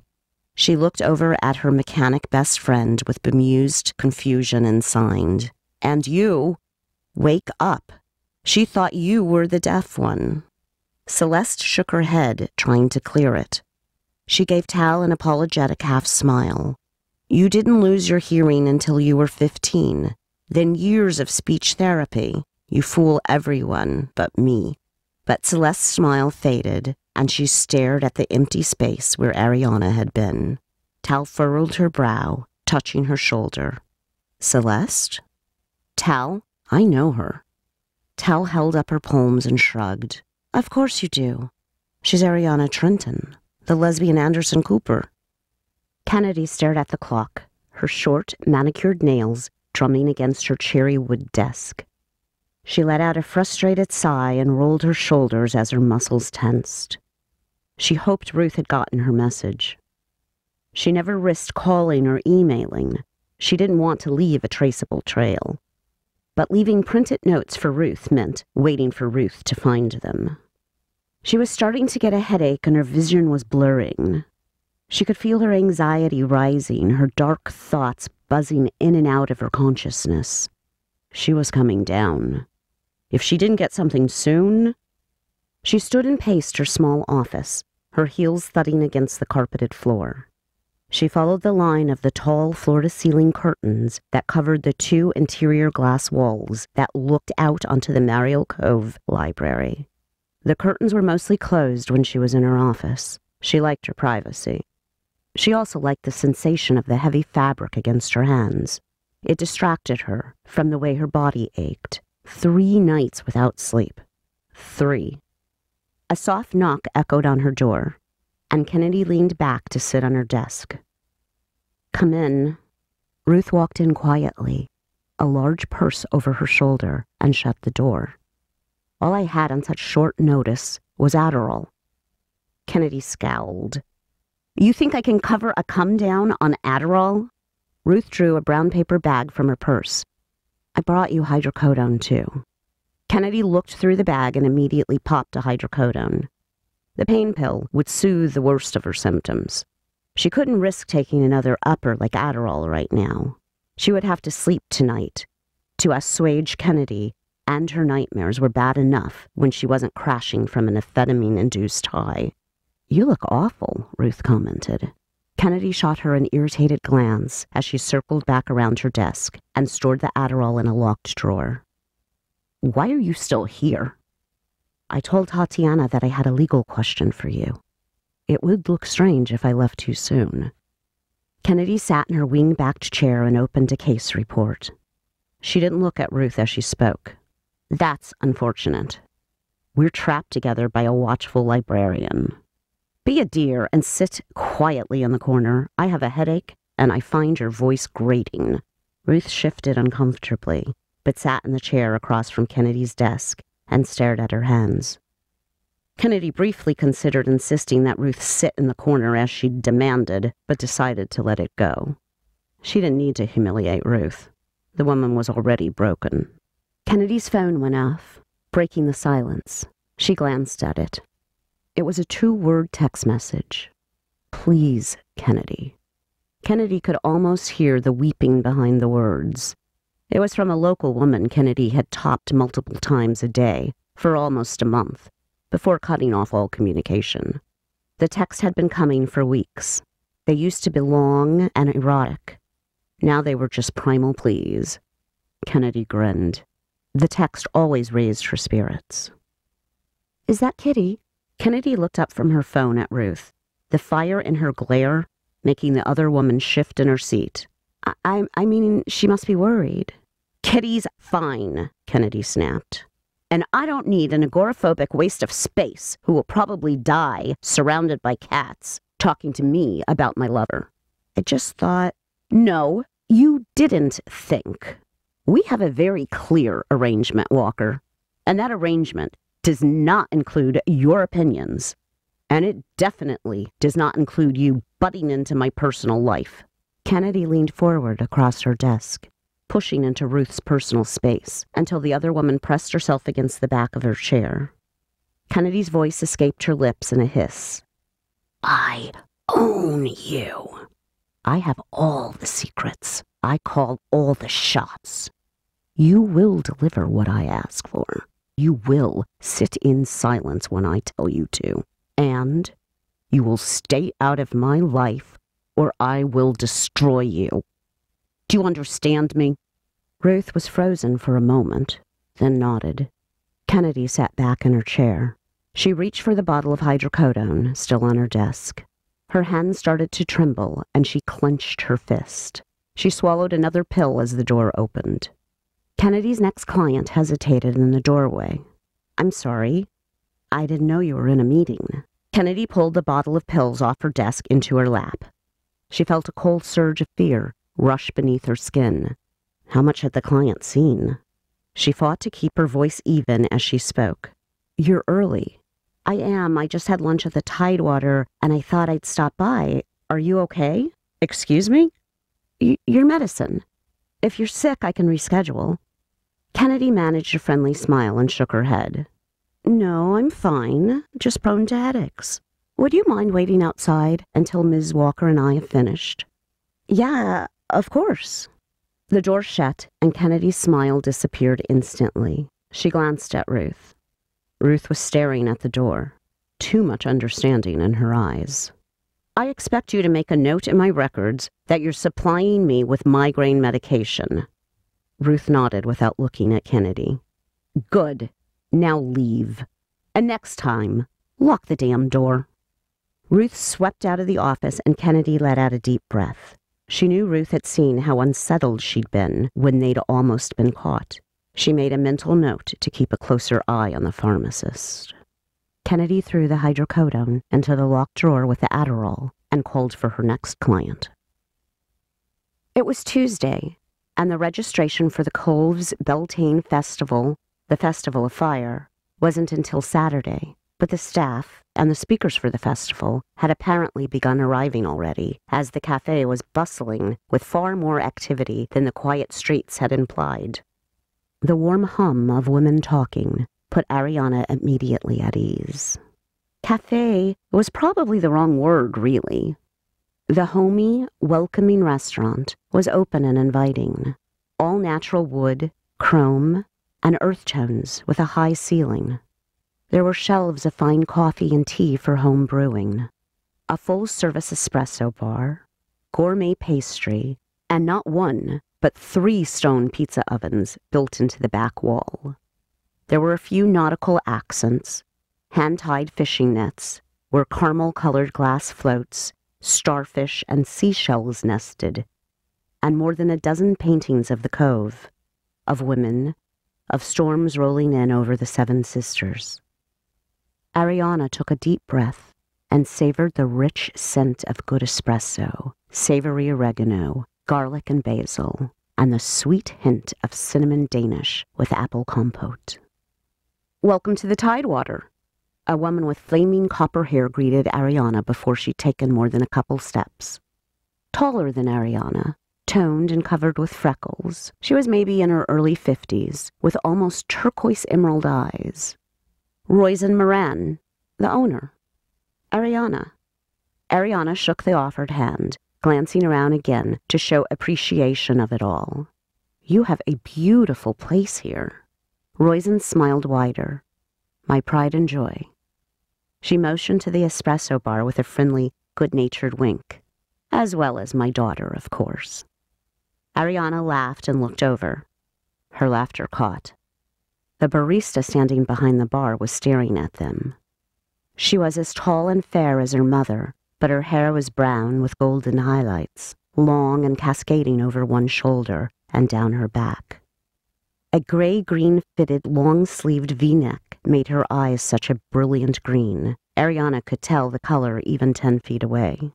She looked over at her mechanic best friend with bemused confusion and signed. "And you? Wake up. She thought you were the deaf one." Celeste shook her head, trying to clear it. She gave Tal an apologetic half-smile. "You didn't lose your hearing until you were 15. Then years of speech therapy. You fool everyone but me." But Celeste's smile faded, and she stared at the empty space where Ariana had been. Tal furrowed her brow, touching her shoulder. "Celeste? Tal, I know her." Tal held up her palms and shrugged. "Of course you do. She's Ariana Trenton, the lesbian Anderson Cooper." Kennedy stared at the clock, her short, manicured nails drumming against her cherry wood desk. She let out a frustrated sigh and rolled her shoulders as her muscles tensed. She hoped Ruth had gotten her message. She never risked calling or emailing. She didn't want to leave a traceable trail. But leaving printed notes for Ruth meant waiting for Ruth to find them. She was starting to get a headache and her vision was blurring. She could feel her anxiety rising, her dark thoughts buzzing in and out of her consciousness. She was coming down. If she didn't get something soon... She stood and paced her small office, her heels thudding against the carpeted floor. She followed the line of the tall floor-to-ceiling curtains that covered the 2 interior glass walls that looked out onto the Mariel Cove library. The curtains were mostly closed when she was in her office. She liked her privacy. She also liked the sensation of the heavy fabric against her hands. It distracted her from the way her body ached. 3 nights without sleep. 3. A soft knock echoed on her door, and Kennedy leaned back to sit on her desk. "Come in." Ruth walked in quietly, a large purse over her shoulder, and shut the door. All I had on such short notice was Adderall. Kennedy scowled. "You think I can cover a come-down on Adderall?" Ruth drew a brown paper bag from her purse. "I brought you hydrocodone, too." Kennedy looked through the bag and immediately popped a hydrocodone. The pain pill would soothe the worst of her symptoms. She couldn't risk taking another upper like Adderall right now. She would have to sleep tonight. To assuage Kennedy, and her nightmares were bad enough when she wasn't crashing from an amphetamine-induced high. "You look awful," Ruth commented. Kennedy shot her an irritated glance as she circled back around her desk and stored the Adderall in a locked drawer. "Why are you still here?" "I told Tatiana that I had a legal question for you. It would look strange if I left too soon." Kennedy sat in her wing-backed chair and opened a case report. She didn't look at Ruth as she spoke. "That's unfortunate. We're trapped together by a watchful librarian. Be a dear and sit quietly in the corner. I have a headache, and I find your voice grating." Ruth shifted uncomfortably, but sat in the chair across from Kennedy's desk and stared at her hands. Kennedy briefly considered insisting that Ruth sit in the corner as she demanded, but decided to let it go. She didn't need to humiliate Ruth. The woman was already broken. Kennedy's phone went off, breaking the silence. She glanced at it. It was a 2-word text message. "Please, Kennedy." Kennedy could almost hear the weeping behind the words. It was from a local woman Kennedy had topped multiple times a day for almost a month, before cutting off all communication. The text had been coming for weeks. They used to be long and erotic. Now they were just primal pleas. Kennedy grinned. The text always raised her spirits. "Is that Kitty?" Kennedy looked up from her phone at Ruth, the fire in her glare making the other woman shift in her seat. I mean, she must be worried." "Kitty's fine," Kennedy snapped. "And I don't need an agoraphobic waste of space who will probably die surrounded by cats talking to me about my lover." "I just thought..." "No, you didn't think. We have a very clear arrangement, Walker. And that arrangement does not include your opinions. And it definitely does not include you butting into my personal life." Kennedy leaned forward across her desk. pushing into Ruth's personal space until the other woman pressed herself against the back of her chair. Kennedy's voice escaped her lips in a hiss. I own you. I have all the secrets. I call all the shots. You will deliver what I ask for. You will sit in silence when I tell you to. And you will stay out of my life or I will destroy you. Do you understand me? Ruth was frozen for a moment, then nodded. Kennedy sat back in her chair. She reached for the bottle of hydrocodone, still on her desk. Her hand started to tremble, and she clenched her fist. She swallowed another pill as the door opened. Kennedy's next client hesitated in the doorway. I'm sorry. I didn't know you were in a meeting. Kennedy pulled the bottle of pills off her desk into her lap. She felt a cold surge of fear rush beneath her skin. How much had the client seen? She fought to keep her voice even as she spoke. You're early. I am. I just had lunch at the Tidewater, and I thought I'd stop by. Are you okay? Excuse me? Your medicine. If you're sick, I can reschedule. Kennedy managed a friendly smile and shook her head. No, I'm fine. Just prone to headaches. Would you mind waiting outside until Ms. Walker and I have finished? Yeah, of course. The door shut, and Kennedy's smile disappeared instantly. She glanced at Ruth. Ruth was staring at the door, too much understanding in her eyes. I expect you to make a note in my records that you're supplying me with migraine medication. Ruth nodded without looking at Kennedy. Good. Now leave. And next time, lock the damn door. Ruth swept out of the office and Kennedy let out a deep breath. She knew Ruth had seen how unsettled she'd been when they'd almost been caught. She made a mental note to keep a closer eye on the pharmacist. Kennedy threw the hydrocodone into the locked drawer with the Adderall and called for her next client. It was Tuesday, and the registration for the Cove's Beltane Festival, the Festival of Fire, wasn't until Saturday, but the staff and the speakers for the festival had apparently begun arriving already, as the cafe was bustling with far more activity than the quiet streets had implied. The warm hum of women talking put Ariana immediately at ease. Cafe was probably the wrong word, really. The homey, welcoming restaurant was open and inviting. All natural wood, chrome, and earth tones with a high ceiling. There were shelves of fine coffee and tea for home brewing, a full-service espresso bar, gourmet pastry, and not one, but 3 stone pizza ovens built into the back wall. There were a few nautical accents, hand-tied fishing nets, where caramel-colored glass floats, starfish, and seashells nested, and more than a dozen paintings of the Cove, of women, of storms rolling in over the Seven Sisters. Ariana took a deep breath and savored the rich scent of good espresso, savory oregano, garlic and basil, and the sweet hint of cinnamon Danish with apple compote. Welcome to the Tidewater. A woman with flaming copper hair greeted Ariana before she'd taken more than a couple steps. Taller than Ariana, toned and covered with freckles, she was maybe in her early 50s, with almost turquoise emerald eyes. Roisin Moran, the owner. Ariana. Ariana shook the offered hand, glancing around again to show appreciation of it all. You have a beautiful place here. Roisin smiled wider. My pride and joy. She motioned to the espresso bar with a friendly, good-natured wink, as well as my daughter, of course. Ariana laughed and looked over. Her laughter caught. The barista standing behind the bar was staring at them. She was as tall and fair as her mother, but her hair was brown with golden highlights, long and cascading over one shoulder and down her back. A gray-green fitted long-sleeved V-neck made her eyes such a brilliant green. Ariana could tell the color even 10 feet away.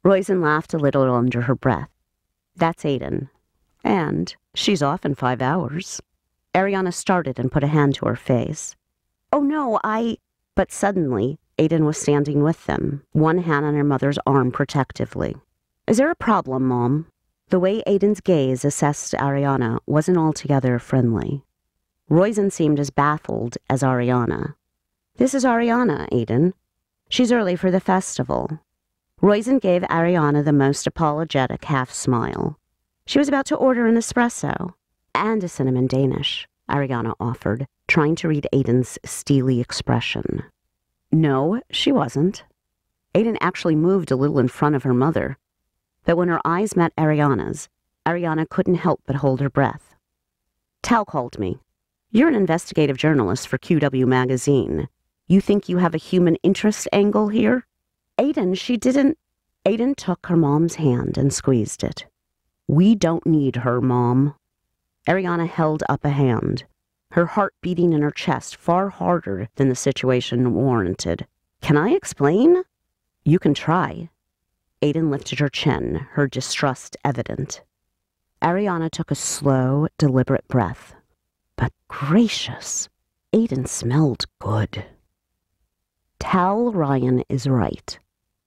Roisin laughed a little under her breath. That's Aiden. And she's off in 5 hours. Ariana started and put a hand to her face. Oh no, But suddenly, Aiden was standing with them, one hand on her mother's arm protectively. Is there a problem, Mom? The way Aiden's gaze assessed Ariana wasn't altogether friendly. Roizen seemed as baffled as Ariana. "This is Ariana, Aiden. She's early for the festival." Roizen gave Ariana the most apologetic half-smile. "She was about to order an espresso. And a cinnamon Danish," Ariana offered, trying to read Aiden's steely expression. No, she wasn't. Aiden actually moved a little in front of her mother. But when her eyes met Ariana's, Ariana couldn't help but hold her breath. "Tal called me. You're an investigative journalist for QW Magazine. You think you have a human interest angle here?" "Aiden, she didn't..." Aiden took her mom's hand and squeezed it. "We don't need her, Mom." Ariana held up a hand, her heart beating in her chest far harder than the situation warranted. "Can I explain?" "You can try." Aiden lifted her chin, her distrust evident. Ariana took a slow, deliberate breath. But gracious, Aiden smelled good. Tal Ryan is right.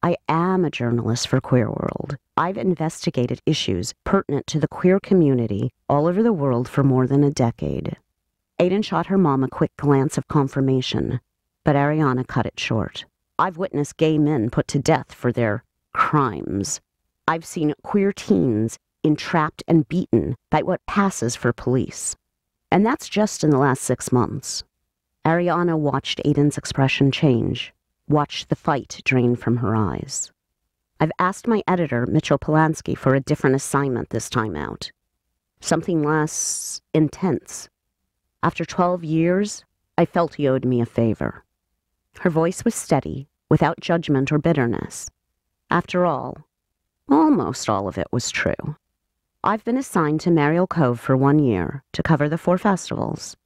I am a journalist for Queer World. I've investigated issues pertinent to the queer community all over the world for more than a decade. Aiden shot her mom a quick glance of confirmation, but Ariana cut it short. I've witnessed gay men put to death for their crimes. I've seen queer teens entrapped and beaten by what passes for police. And that's just in the last 6 months. Ariana watched Aiden's expression change, watched the fight drain from her eyes. I've asked my editor, Mitchell Polanski, for a different assignment this time out. Something less intense. After 12 years, I felt he owed me a favor. Her voice was steady, without judgment or bitterness. After all, almost all of it was true. I've been assigned to Mariel Cove for 1 year to cover the 4 festivals.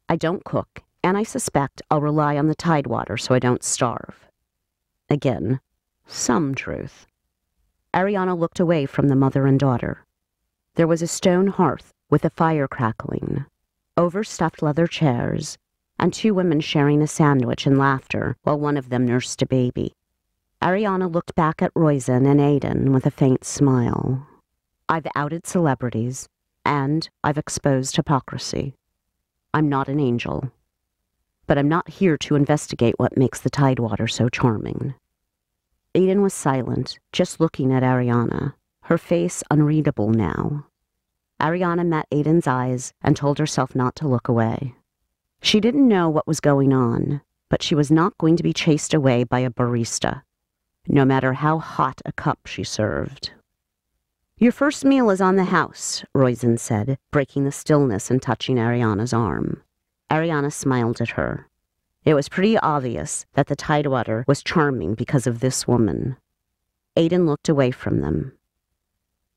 I don't cook, and I suspect I'll rely on the tidewater so I don't starve. Again, some truth. Ariana looked away from the mother and daughter. There was a stone hearth with a fire crackling, overstuffed leather chairs, and 2 women sharing a sandwich and laughter while one of them nursed a baby. Ariana looked back at Roizen and Aiden with a faint smile. I've outed celebrities, and I've exposed hypocrisy. I'm not an angel. But I'm not here to investigate what makes the tidewater so charming. Aiden was silent, just looking at Ariana, her face unreadable now. Ariana met Aiden's eyes and told herself not to look away. She didn't know what was going on, but she was not going to be chased away by a barista, no matter how hot a cup she served. Your first meal is on the house, Roizen said, breaking the stillness and touching Ariana's arm. Ariana smiled at her. It was pretty obvious that the tidewater was charming because of this woman. Aiden looked away from them.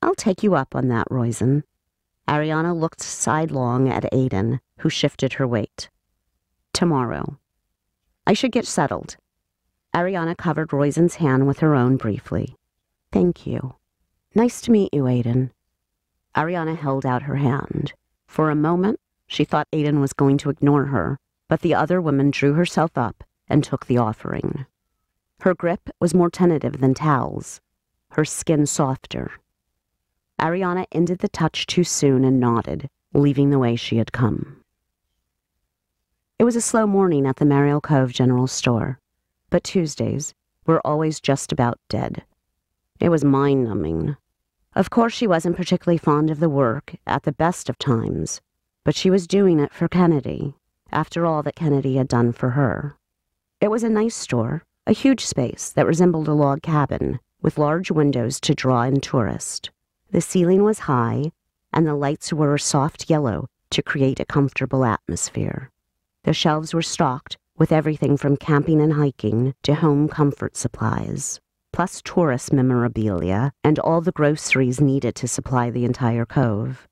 I'll take you up on that, Roizen. Ariana looked sidelong at Aiden, who shifted her weight. Tomorrow. I should get settled. Ariana covered Roizen's hand with her own briefly. Thank you. Nice to meet you, Aiden. Ariana held out her hand. For a moment, she thought Aiden was going to ignore her, but the other woman drew herself up and took the offering. Her grip was more tentative than Tal's, her skin softer. Ariana ended the touch too soon and nodded, leaving the way she had come. It was a slow morning at the Mariel Cove General Store, but Tuesdays were always just about dead. It was mind-numbing. Of course, she wasn't particularly fond of the work at the best of times, but she was doing it for Kennedy, after all that Kennedy had done for her. It was a nice store, a huge space that resembled a log cabin, with large windows to draw in tourists. The ceiling was high, and the lights were a soft yellow to create a comfortable atmosphere. The shelves were stocked with everything from camping and hiking to home comfort supplies, plus tourist memorabilia and all the groceries needed to supply the entire cove.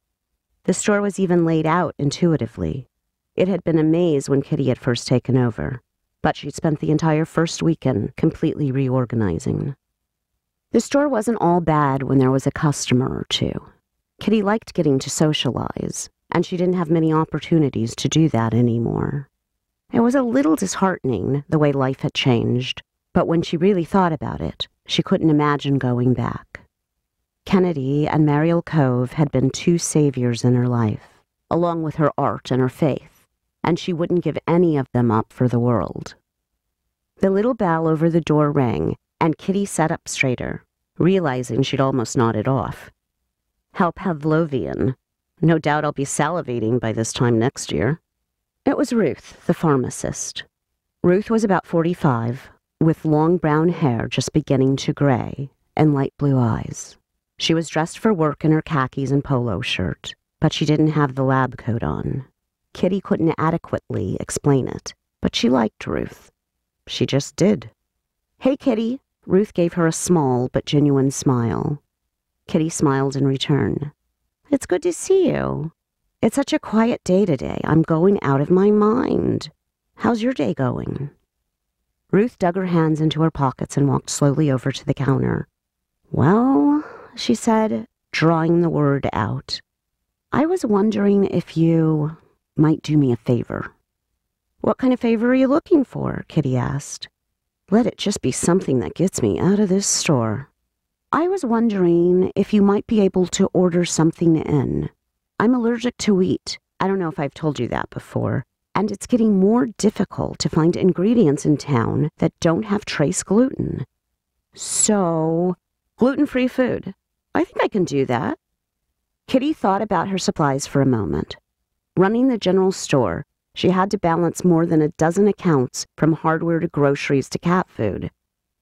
The store was even laid out intuitively. It had been a maze when Kitty had first taken over, but she'd spent the entire first weekend completely reorganizing. The store wasn't all bad when there was a customer or two. Kitty liked getting to socialize, and she didn't have many opportunities to do that anymore. It was a little disheartening the way life had changed, but when she really thought about it, she couldn't imagine going back. Kennedy and Mariel Cove had been two saviors in her life, along with her art and her faith, and she wouldn't give any of them up for the world. The little bell over the door rang, and Kitty sat up straighter, realizing she'd almost nodded off. How Pavlovian. No doubt I'll be salivating by this time next year. It was Ruth, the pharmacist. Ruth was about 45, with long brown hair just beginning to gray and light blue eyes. She was dressed for work in her khakis and polo shirt, but she didn't have the lab coat on. Kitty couldn't adequately explain it, but she liked Ruth. She just did. "Hey, Kitty." Ruth gave her a small but genuine smile. Kitty smiled in return. "It's good to see you. It's such a quiet day today. I'm going out of my mind. How's your day going?" Ruth dug her hands into her pockets and walked slowly over to the counter. "Well," she said, drawing the word out, "I was wondering if you might do me a favor." "What kind of favor are you looking for?" Kitty asked. "Let it just be something that gets me out of this store." "I was wondering if you might be able to order something in. I'm allergic to wheat. I don't know if I've told you that before. And it's getting more difficult to find ingredients in town that don't have trace gluten. So, gluten-free food. I think I can do that." Kitty thought about her supplies for a moment. Running the general store, she had to balance more than a dozen accounts, from hardware to groceries to cat food.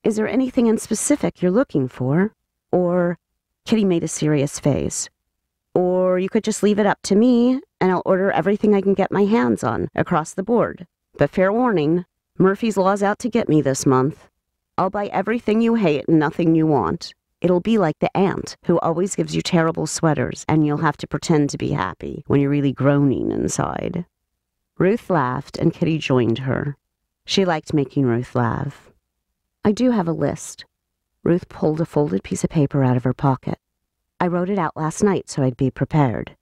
"Is there anything in specific you're looking for? Or," Kitty made a serious face, "or you could just leave it up to me, and I'll order everything I can get my hands on across the board. But fair warning, Murphy's Law's out to get me this month. I'll buy everything you hate and nothing you want. It'll be like the aunt who always gives you terrible sweaters, and you'll have to pretend to be happy when you're really groaning inside." Ruth laughed, and Kitty joined her. She liked making Ruth laugh. "I do have a list." Ruth pulled a folded piece of paper out of her pocket. "I wrote it out last night so I'd be prepared.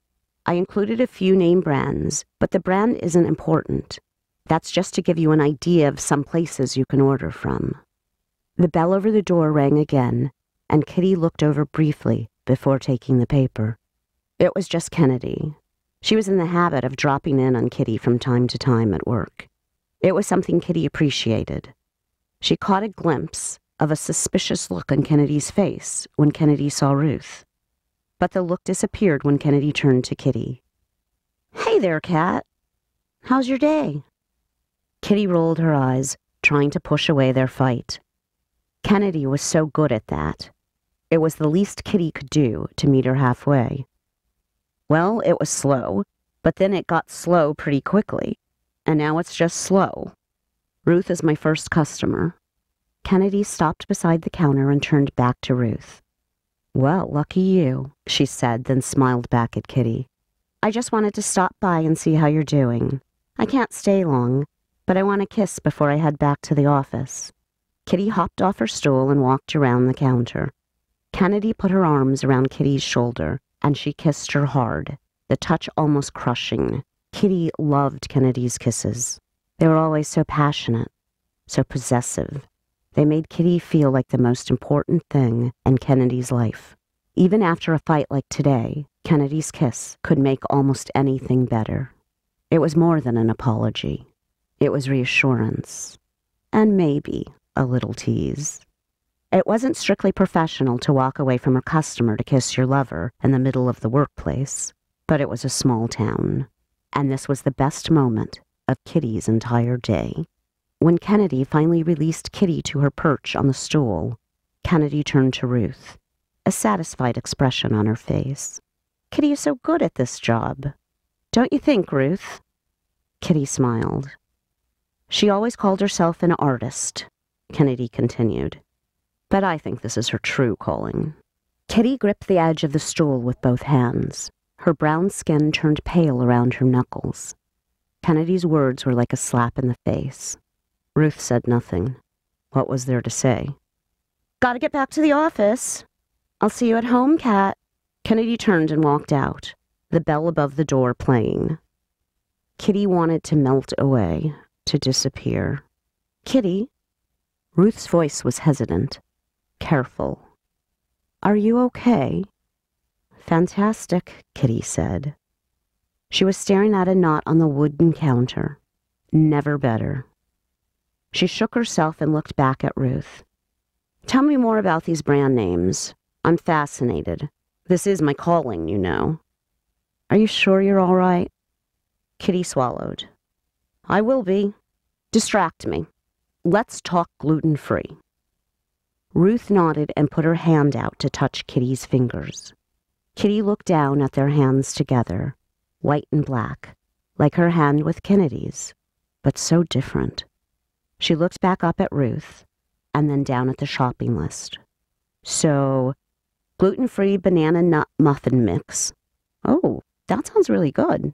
I included a few name brands, but the brand isn't important. That's just to give you an idea of some places you can order from." The bell over the door rang again, and Kitty looked over briefly before taking the paper. It was just Kennedy. She was in the habit of dropping in on Kitty from time to time at work. It was something Kitty appreciated. She caught a glimpse of a suspicious look on Kennedy's face when Kennedy saw Ruth. But the look disappeared when Kennedy turned to Kitty. "Hey there, Kat. How's your day?" Kitty rolled her eyes, trying to push away their fight. Kennedy was so good at that. It was the least Kitty could do to meet her halfway. "Well, it was slow, but then it got slow pretty quickly, and now it's just slow. Ruth is my first customer." Kennedy stopped beside the counter and turned back to Ruth. "Well, lucky you," she said, then smiled back at Kitty. "I just wanted to stop by and see how you're doing. I can't stay long, but I want a kiss before I head back to the office." Kitty hopped off her stool and walked around the counter. Kennedy put her arms around Kitty's shoulder, and she kissed her hard, the touch almost crushing. Kitty loved Kennedy's kisses. They were always so passionate, so possessive. They made Kitty feel like the most important thing in Kennedy's life. Even after a fight like today, Kennedy's kiss could make almost anything better. It was more than an apology. It was reassurance. And maybe a little tease. It wasn't strictly professional to walk away from a customer to kiss your lover in the middle of the workplace, but it was a small town, and this was the best moment of Kitty's entire day. When Kennedy finally released Kitty to her perch on the stool, Kennedy turned to Ruth, a satisfied expression on her face. "Kitty is so good at this job. Don't you think, Ruth?" Kitty smiled. "She always called herself an artist," Kennedy continued. "But I think this is her true calling." Kitty gripped the edge of the stool with both hands. Her brown skin turned pale around her knuckles. Kennedy's words were like a slap in the face. Ruth said nothing. What was there to say? "Gotta get back to the office. I'll see you at home, Kat." Kennedy turned and walked out, the bell above the door playing. Kitty wanted to melt away, to disappear. "Kitty?" Ruth's voice was hesitant, careful. "Are you okay?" Fantastic, Kitty said. She was staring at a knot on the wooden counter. Never better. She shook herself and looked back at Ruth. Tell me more about these brand names. I'm fascinated. This is my calling, you know. Are you sure you're all right? Kitty swallowed. I will be. Distract me. Let's talk gluten-free. Ruth nodded and put her hand out to touch Kitty's fingers. Kitty looked down at their hands together, white and black, like her hand with Kennedy's, but so different. She looked back up at Ruth, and then down at the shopping list. So, gluten-free banana nut muffin mix. Oh, that sounds really good.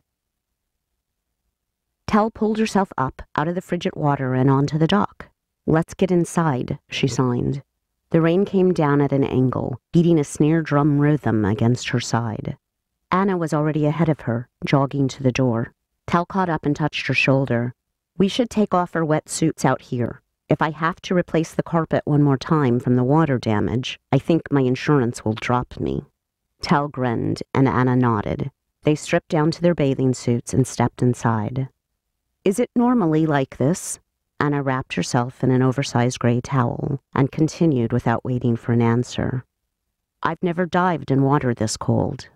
Tell pulled herself up out of the frigid water and onto the dock. Let's get inside, she signed. The rain came down at an angle, beating a snare drum rhythm against her side. Anna was already ahead of her, jogging to the door. Tal caught up and touched her shoulder. We should take off our wetsuits out here. If I have to replace the carpet one more time from the water damage, I think my insurance will drop me. Tal grinned, and Anna nodded. They stripped down to their bathing suits and stepped inside. Is it normally like this? Anna wrapped herself in an oversized gray towel and continued without waiting for an answer. I've never dived in water this cold.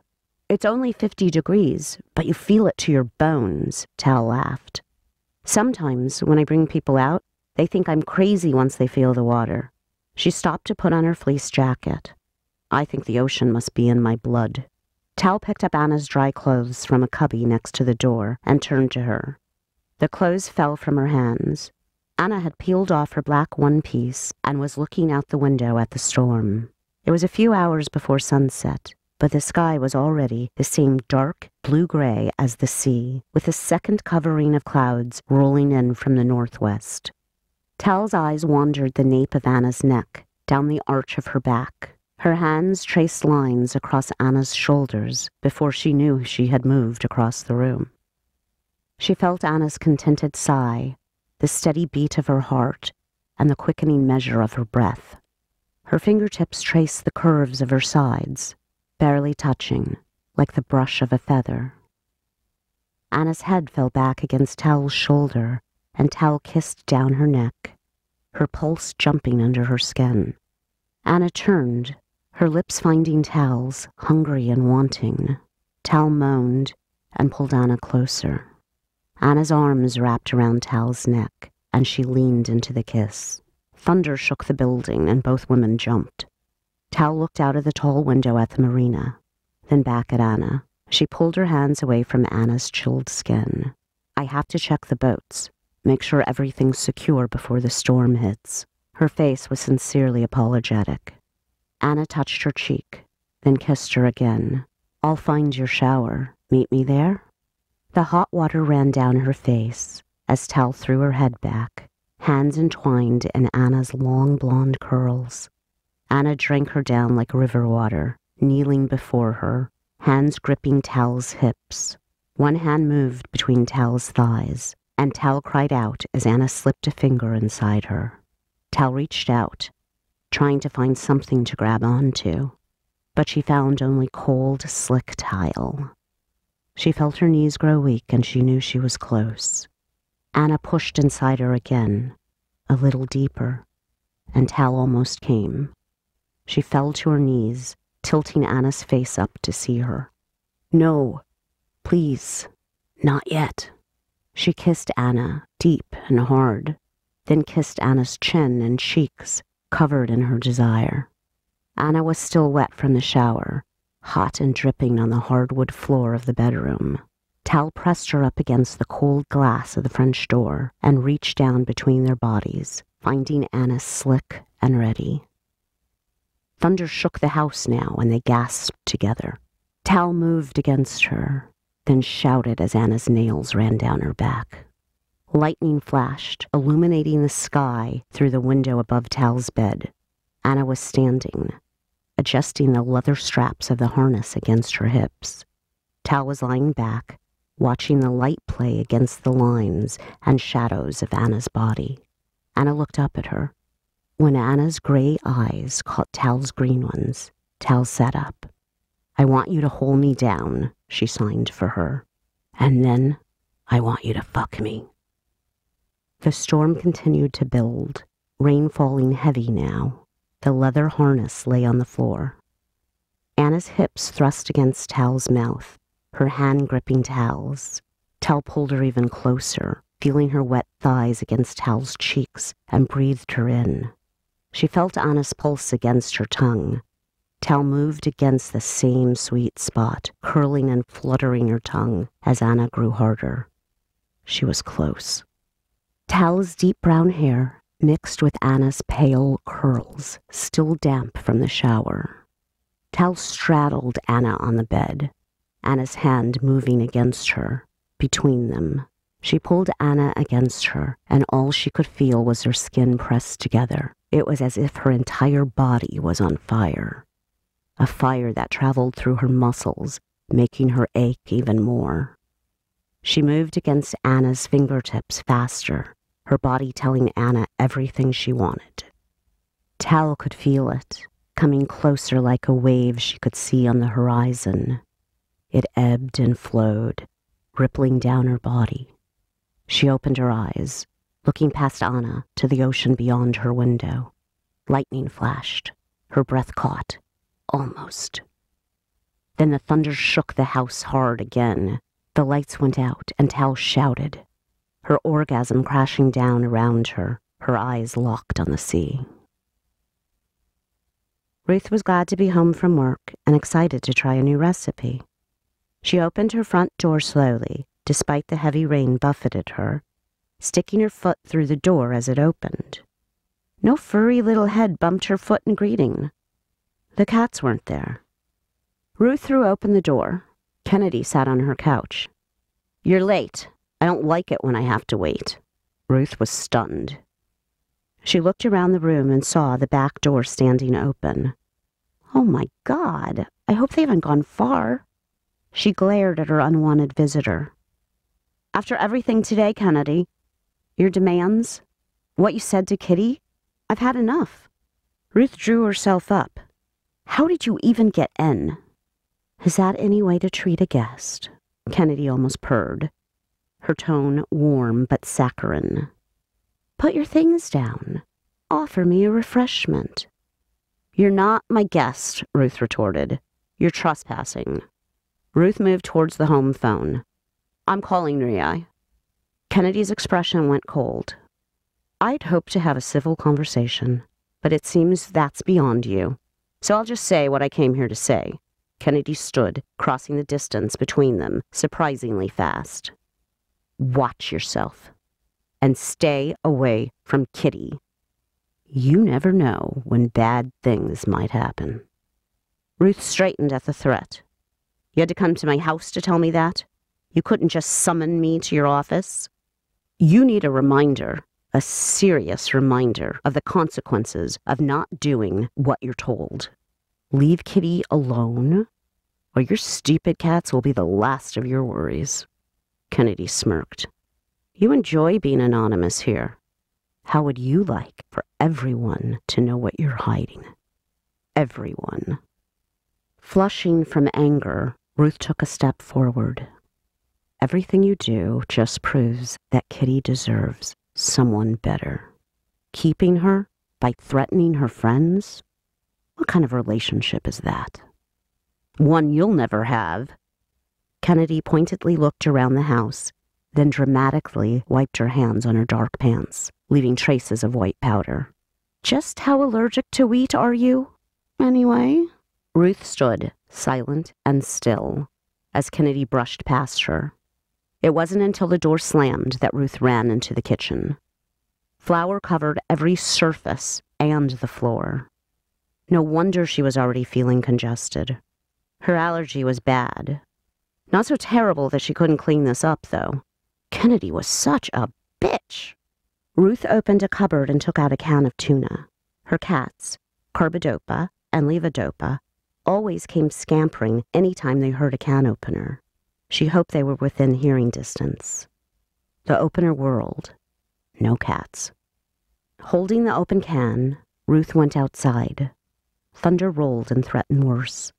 It's only 50 degrees, but you feel it to your bones, Tal laughed. Sometimes, when I bring people out, they think I'm crazy once they feel the water. She stopped to put on her fleece jacket. I think the ocean must be in my blood. Tal picked up Anna's dry clothes from a cubby next to the door and turned to her. The clothes fell from her hands. Anna had peeled off her black one-piece and was looking out the window at the storm. It was a few hours before sunset, but the sky was already the same dark blue-gray as the sea, with a second covering of clouds rolling in from the northwest. Tal's eyes wandered the nape of Anna's neck, down the arch of her back. Her hands traced lines across Anna's shoulders before she knew she had moved across the room. She felt Anna's contented sigh, the steady beat of her heart, and the quickening measure of her breath. Her fingertips traced the curves of her sides, barely touching, like the brush of a feather. Anna's head fell back against Tal's shoulder, and Tal kissed down her neck, her pulse jumping under her skin. Anna turned, her lips finding Tal's, hungry and wanting. Tal moaned and pulled Anna closer. Anna's arms wrapped around Tal's neck, and she leaned into the kiss. Thunder shook the building, and both women jumped. Tal looked out of the tall window at the marina, then back at Anna. She pulled her hands away from Anna's chilled skin. I have to check the boats, make sure everything's secure before the storm hits. Her face was sincerely apologetic. Anna touched her cheek, then kissed her again. I'll find your shower. Meet me there? The hot water ran down her face as Tal threw her head back, hands entwined in Anna's long blonde curls. Anna drank her down like river water, kneeling before her, hands gripping Tal's hips. One hand moved between Tal's thighs, and Tal cried out as Anna slipped a finger inside her. Tal reached out, trying to find something to grab onto, but she found only cold, slick tile. She felt her knees grow weak, and she knew she was close. Anna pushed inside her again, a little deeper, and Tal almost came. She fell to her knees, tilting Anna's face up to see her. No, please, not yet. She kissed Anna, deep and hard, then kissed Anna's chin and cheeks, covered in her desire. Anna was still wet from the shower, hot and dripping on the hardwood floor of the bedroom. Tal pressed her up against the cold glass of the French door and reached down between their bodies, finding Anna slick and ready. Thunder shook the house now, and they gasped together. Tal moved against her, then shouted as Anna's nails ran down her back. Lightning flashed, illuminating the sky through the window above Tal's bed. Anna was standing, adjusting the leather straps of the harness against her hips. Tal was lying back, watching the light play against the lines and shadows of Anna's body. Anna looked up at her. When Anna's gray eyes caught Tal's green ones, Tal sat up. I want you to hold me down, she signed for her. And then I want you to fuck me. The storm continued to build, rain falling heavy now. The leather harness lay on the floor. Anna's hips thrust against Tal's mouth, her hand gripping Tal's. Tal pulled her even closer, feeling her wet thighs against Tal's cheeks, and breathed her in. She felt Anna's pulse against her tongue. Tal moved against the same sweet spot, curling and fluttering her tongue as Anna grew harder. She was close. Tal's deep brown hair mixed with Anna's pale curls, still damp from the shower. Tal straddled Anna on the bed, Anna's hand moving against her. Between them, she pulled Anna against her, and all she could feel was her skin pressed together. It was as if her entire body was on fire. A fire that traveled through her muscles, making her ache even more. She moved against Anna's fingertips faster, her body telling Anna everything she wanted. Tal could feel it, coming closer like a wave she could see on the horizon. It ebbed and flowed, rippling down her body. She opened her eyes, looking past Anna to the ocean beyond her window. Lightning flashed. Her breath caught. Almost. Then the thunder shook the house hard again. The lights went out, and Tal shouted, her orgasm crashing down around her, her eyes locked on the sea. Ruth was glad to be home from work and excited to try a new recipe. She opened her front door slowly, despite the heavy rain buffeted her, sticking her foot through the door as it opened. No furry little head bumped her foot in greeting. The cats weren't there. Ruth threw open the door. Kennedy sat on her couch. "You're late. I don't like it when I have to wait." Ruth was stunned. She looked around the room and saw the back door standing open. Oh my God, I hope they haven't gone far. She glared at her unwanted visitor. "After everything today, Kennedy, your demands, what you said to Kitty, I've had enough." Ruth drew herself up. "How did you even get in?" "Is that any way to treat a guest?" Kennedy almost purred, her tone warm but saccharine. "Put your things down. Offer me a refreshment." "You're not my guest," Ruth retorted. "You're trespassing." Ruth moved towards the home phone. "I'm calling Ria." Kennedy's expression went cold. "I'd hoped to have a civil conversation, but it seems that's beyond you. So I'll just say what I came here to say." Kennedy stood, crossing the distance between them, surprisingly fast. "Watch yourself. And stay away from Kitty. You never know when bad things might happen." Ruth straightened at the threat. "You had to come to my house to tell me that? You couldn't just summon me to your office? You need a reminder, a serious reminder of the consequences of not doing what you're told. Leave Kitty alone, or your stupid cats will be the last of your worries." Kennedy smirked. "You enjoy being anonymous here. How would you like for everyone to know what you're hiding? Everyone." Flushing from anger, Ruth took a step forward. "Everything you do just proves that Kitty deserves someone better. Keeping her by threatening her friends? What kind of relationship is that?" "One you'll never have." Kennedy pointedly looked around the house, then dramatically wiped her hands on her dark pants, leaving traces of white powder. "Just how allergic to wheat are you, anyway?" Ruth stood, silent and still, as Kennedy brushed past her. It wasn't until the door slammed that Ruth ran into the kitchen. Flour covered every surface and the floor. No wonder she was already feeling congested. Her allergy was bad. Not so terrible that she couldn't clean this up, though. Kennedy was such a bitch. Ruth opened a cupboard and took out a can of tuna. Her cats, Carbidopa and Levodopa, always came scampering any time they heard a can opener. She hoped they were within hearing distance. The opener whirled. No cats. Holding the open can, Ruth went outside. Thunder rolled and threatened worse.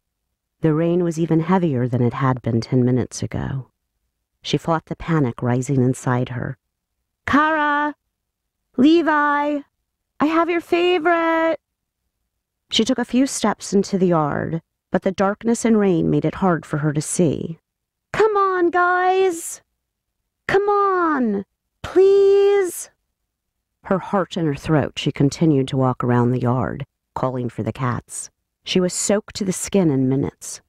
The rain was even heavier than it had been 10 minutes ago. She fought the panic rising inside her. "Kara! Levi! I have your favorite!" She took a few steps into the yard, but the darkness and rain made it hard for her to see. "Come on, guys! Come on! Please!" Her heart in her throat, she continued to walk around the yard, calling for the cats. She was soaked to the skin in minutes.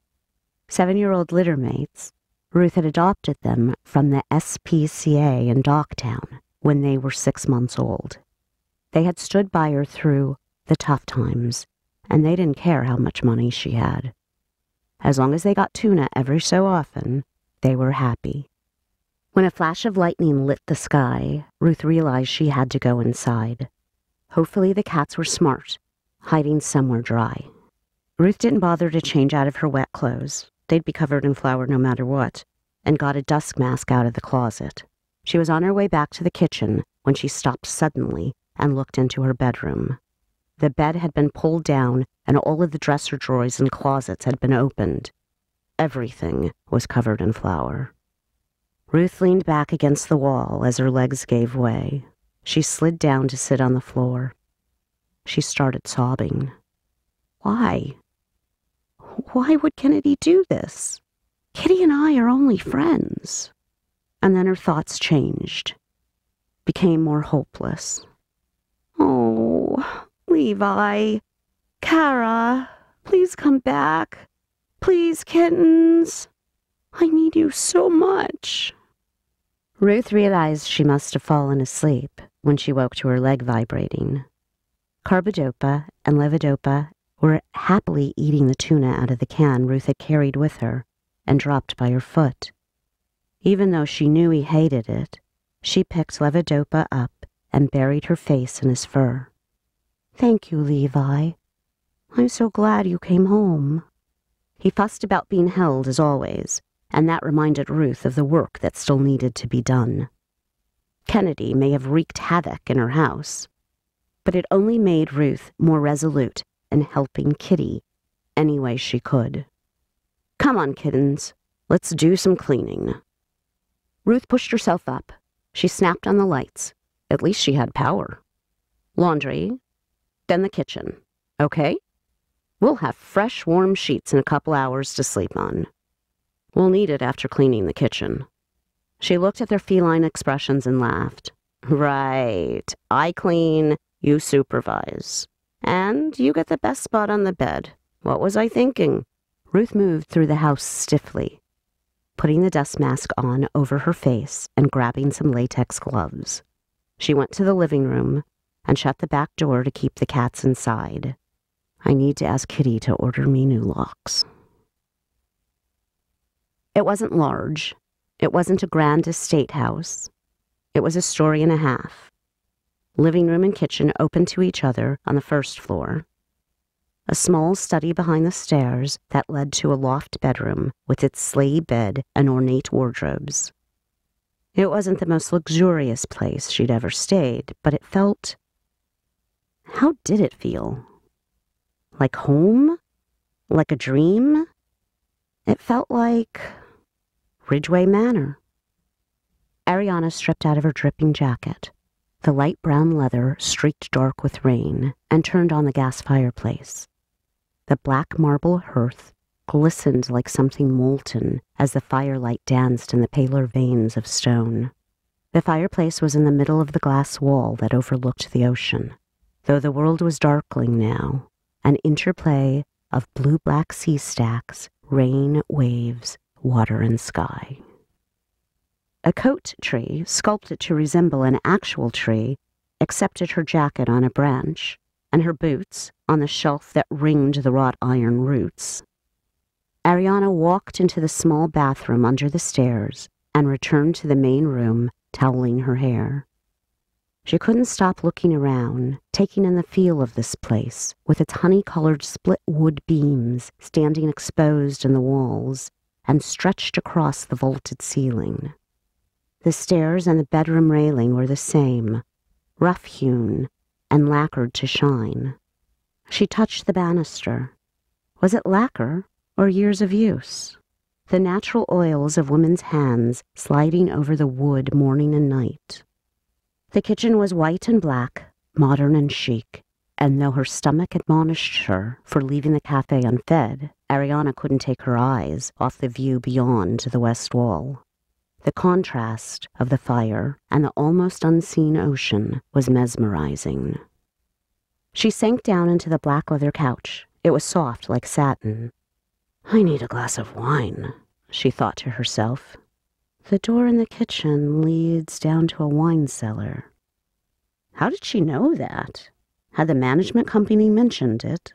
7-year-old littermates, Ruth had adopted them from the SPCA in Docktown when they were 6 months old. They had stood by her through the tough times, and they didn't care how much money she had. As long as they got tuna every so often, they were happy. When a flash of lightning lit the sky, Ruth realized she had to go inside. Hopefully the cats were smart, hiding somewhere dry. Ruth didn't bother to change out of her wet clothes. They'd be covered in flour no matter what, and got a dust mask out of the closet. She was on her way back to the kitchen when she stopped suddenly and looked into her bedroom. The bed had been pulled down and all of the dresser drawers and closets had been opened. Everything was covered in flour. Ruth leaned back against the wall as her legs gave way. She slid down to sit on the floor. She started sobbing. Why? Why would Kennedy do this? Kitty and I are only friends. And then her thoughts changed, became more hopeless. Oh, Levi, Kara, please come back. Please, kittens. I need you so much. Ruth realized she must have fallen asleep when she woke to her leg vibrating. Carbidopa and levodopa were happily eating the tuna out of the can Ruth had carried with her and dropped by her foot. Even though she knew he hated it, she picked levodopa up and buried her face in his fur. "Thank you, Levi. I'm so glad you came home." He fussed about being held as always, and that reminded Ruth of the work that still needed to be done. Kennedy may have wreaked havoc in her house, but it only made Ruth more resolute in helping Kitty any way she could. "Come on, kittens. Let's do some cleaning." Ruth pushed herself up. She snapped on the lights. At least she had power. "Laundry, then the kitchen. Okay? We'll have fresh, warm sheets in a couple hours to sleep on. We'll need it after cleaning the kitchen." She looked at their feline expressions and laughed. "Right. I clean, you supervise. And you get the best spot on the bed. What was I thinking?" Ruth moved through the house stiffly, putting the dust mask on over her face and grabbing some latex gloves. She went to the living room and shut the back door to keep the cats inside. "I need to ask Kitty to order me new locks." It wasn't large. It wasn't a grand estate house. It was a story and a half. Living room and kitchen open to each other on the first floor. A small study behind the stairs that led to a loft bedroom with its sleigh bed and ornate wardrobes. It wasn't the most luxurious place she'd ever stayed, but it felt... How did it feel? Like home? Like a dream? It felt like Ridgeway Manor. Ariana stripped out of her dripping jacket, the light brown leather streaked dark with rain, and turned on the gas fireplace. The black marble hearth glistened like something molten as the firelight danced in the paler veins of stone. The fireplace was in the middle of the glass wall that overlooked the ocean, though the world was darkling now, an interplay of blue-black sea stacks, rain, waves, water, and sky. A coat tree, sculpted to resemble an actual tree, accepted her jacket on a branch, and her boots on the shelf that ringed the wrought iron roots. Ariana walked into the small bathroom under the stairs and returned to the main room, toweling her hair. She couldn't stop looking around, taking in the feel of this place, with its honey-colored split wood beams standing exposed in the walls and stretched across the vaulted ceiling. The stairs and the bedroom railing were the same, rough-hewn and lacquered to shine. She touched the banister. Was it lacquer or years of use. The natural oils of women's hands sliding over the wood morning and night. The kitchen was white and black, modern and chic, and though her stomach admonished her for leaving the cafe unfed, Ariana couldn't take her eyes off the view beyond the west wall. The contrast of the fire and the almost unseen ocean was mesmerizing. She sank down into the black leather couch. It was soft like satin. "I need a glass of wine," she thought to herself. The door in the kitchen leads down to a wine cellar. How did she know that? Had the management company mentioned it?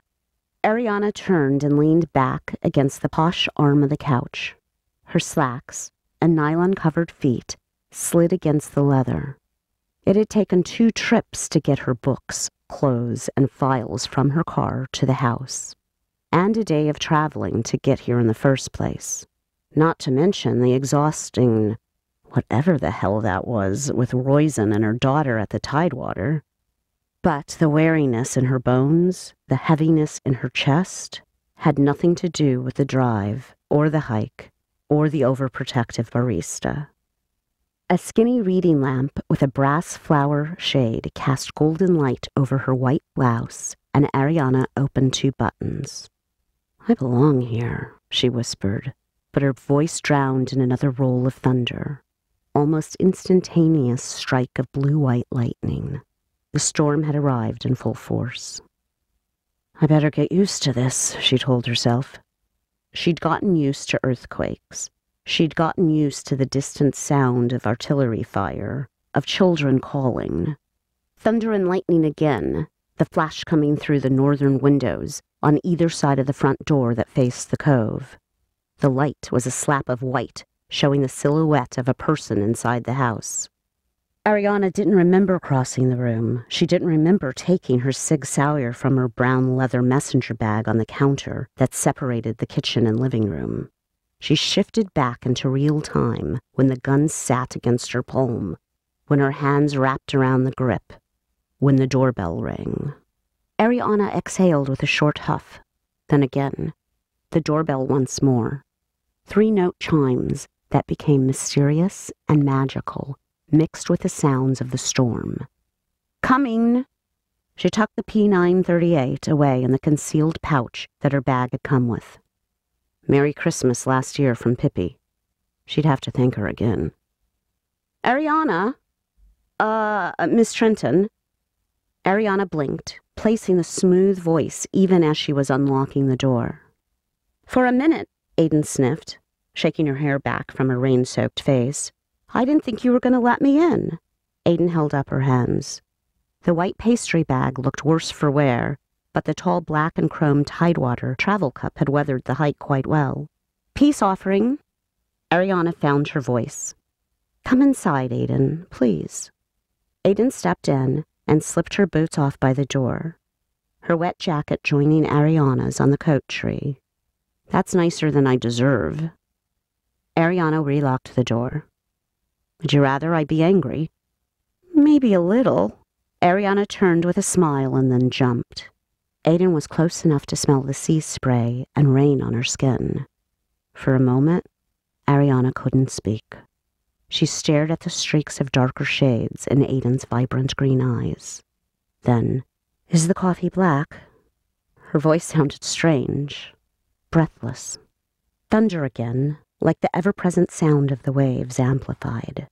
Ariana turned and leaned back against the posh arm of the couch. Her slacks and nylon-covered feet slid against the leather. It had taken 2 trips to get her books, clothes, and files from her car to the house, and a day of traveling to get here in the first place. Not to mention the exhausting whatever the hell that was with Roisin and her daughter at the Tidewater. But the weariness in her bones, the heaviness in her chest, had nothing to do with the drive, or the hike, or the overprotective barista. A skinny reading lamp with a brass flower shade cast golden light over her white blouse, and Ariana opened 2 buttons. "I belong here," she whispered, but her voice drowned in another roll of thunder. Almost instantaneous strike of blue-white lightning. The storm had arrived in full force. "I better get used to this," she told herself. She'd gotten used to earthquakes. She'd gotten used to the distant sound of artillery fire, of children calling. Thunder and lightning again, the flash coming through the northern windows on either side of the front door that faced the cove. The light was a slap of white, showing the silhouette of a person inside the house. Ariana didn't remember crossing the room. She didn't remember taking her Sig Sauer from her brown leather messenger bag on the counter that separated the kitchen and living room. She shifted back into real time when the gun sat against her palm, when her hands wrapped around the grip, when the doorbell rang. Ariana exhaled with a short huff. Then again, the doorbell once more. 3-note chimes that became mysterious and magical, mixed with the sounds of the storm. "Coming!" She tucked the P938 away in the concealed pouch that her bag had come with. "Merry Christmas last year from Pippi." She'd have to thank her again. "Ariana? Miss Trenton?" Ariana blinked, placing the smooth voice even as she was unlocking the door. "For a minute," Aiden sniffed, shaking her hair back from her rain-soaked face. "I didn't think you were going to let me in." Aiden held up her hands. The white pastry bag looked worse for wear, but the tall black and chrome Tidewater travel cup had weathered the hike quite well. "Peace offering." Ariana found her voice. "Come inside, Aiden, please." Aiden stepped in and slipped her boots off by the door, her wet jacket joining Ariana's on the coat tree. "That's nicer than I deserve." Ariana relocked the door. "Would you rather I be angry?" "Maybe a little." Ariana turned with a smile and then jumped. Aiden was close enough to smell the sea spray and rain on her skin. For a moment, Ariana couldn't speak. She stared at the streaks of darker shades in Aiden's vibrant green eyes. Then, "Is the coffee black?" Her voice sounded strange, breathless. Thunder again, like the ever-present sound of the waves amplified.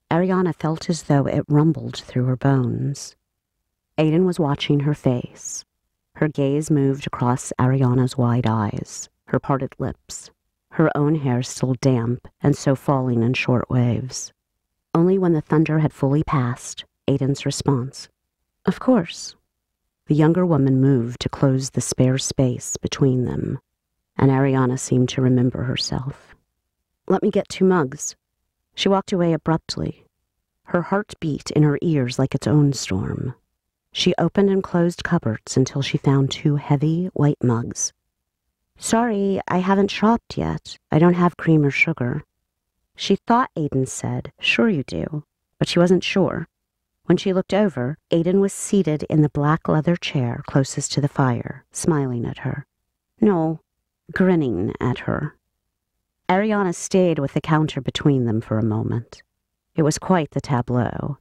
Ariana felt as though it rumbled through her bones. Aiden was watching her face. Her gaze moved across Ariana's wide eyes, her parted lips, her own hair still damp and so falling in short waves. Only when the thunder had fully passed, Aiden's response, "Of course." The younger woman moved to close the spare space between them, and Ariana seemed to remember herself. "Let me get 2 mugs." She walked away abruptly. Her heart beat in her ears like its own storm. She opened and closed cupboards until she found 2 heavy, white mugs. "Sorry, I haven't shopped yet. I don't have cream or sugar." She thought Aiden said, "Sure you do," but she wasn't sure. When she looked over, Aiden was seated in the black leather chair closest to the fire, smiling at her. "No, grinning at her. Ariana stayed with the counter between them for a moment. It was quite the tableau,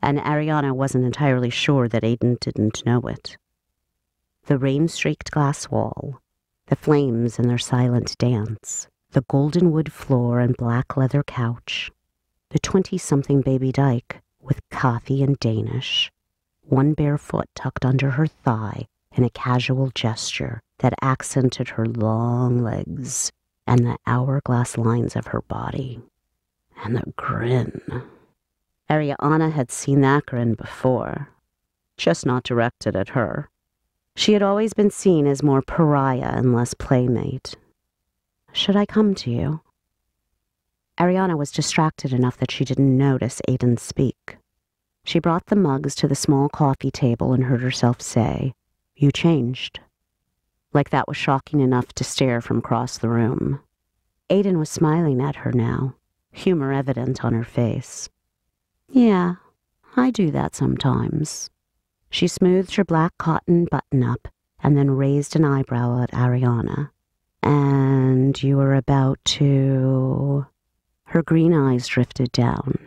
and Ariana wasn't entirely sure that Aiden didn't know it. The rain-streaked glass wall, the flames in their silent dance, the golden wood floor and black leather couch, the 20-something baby dyke with coffee and Danish, one bare foot tucked under her thigh in a casual gesture that accented her long legs and the hourglass lines of her body. And the grin. Ariana had seen that grin before, just not directed at her. She had always been seen as more pariah and less playmate. "Should I come to you?" Ariana was distracted enough that she didn't notice Aiden speak. She brought the mugs to the small coffee table and heard herself say, "You changed." Like that was shocking enough to stare from across the room. Aiden was smiling at her now, humor evident on her face. "Yeah, I do that sometimes." She smoothed her black cotton button-up and then raised an eyebrow at Ariana. "And you were about to—" Her green eyes drifted down.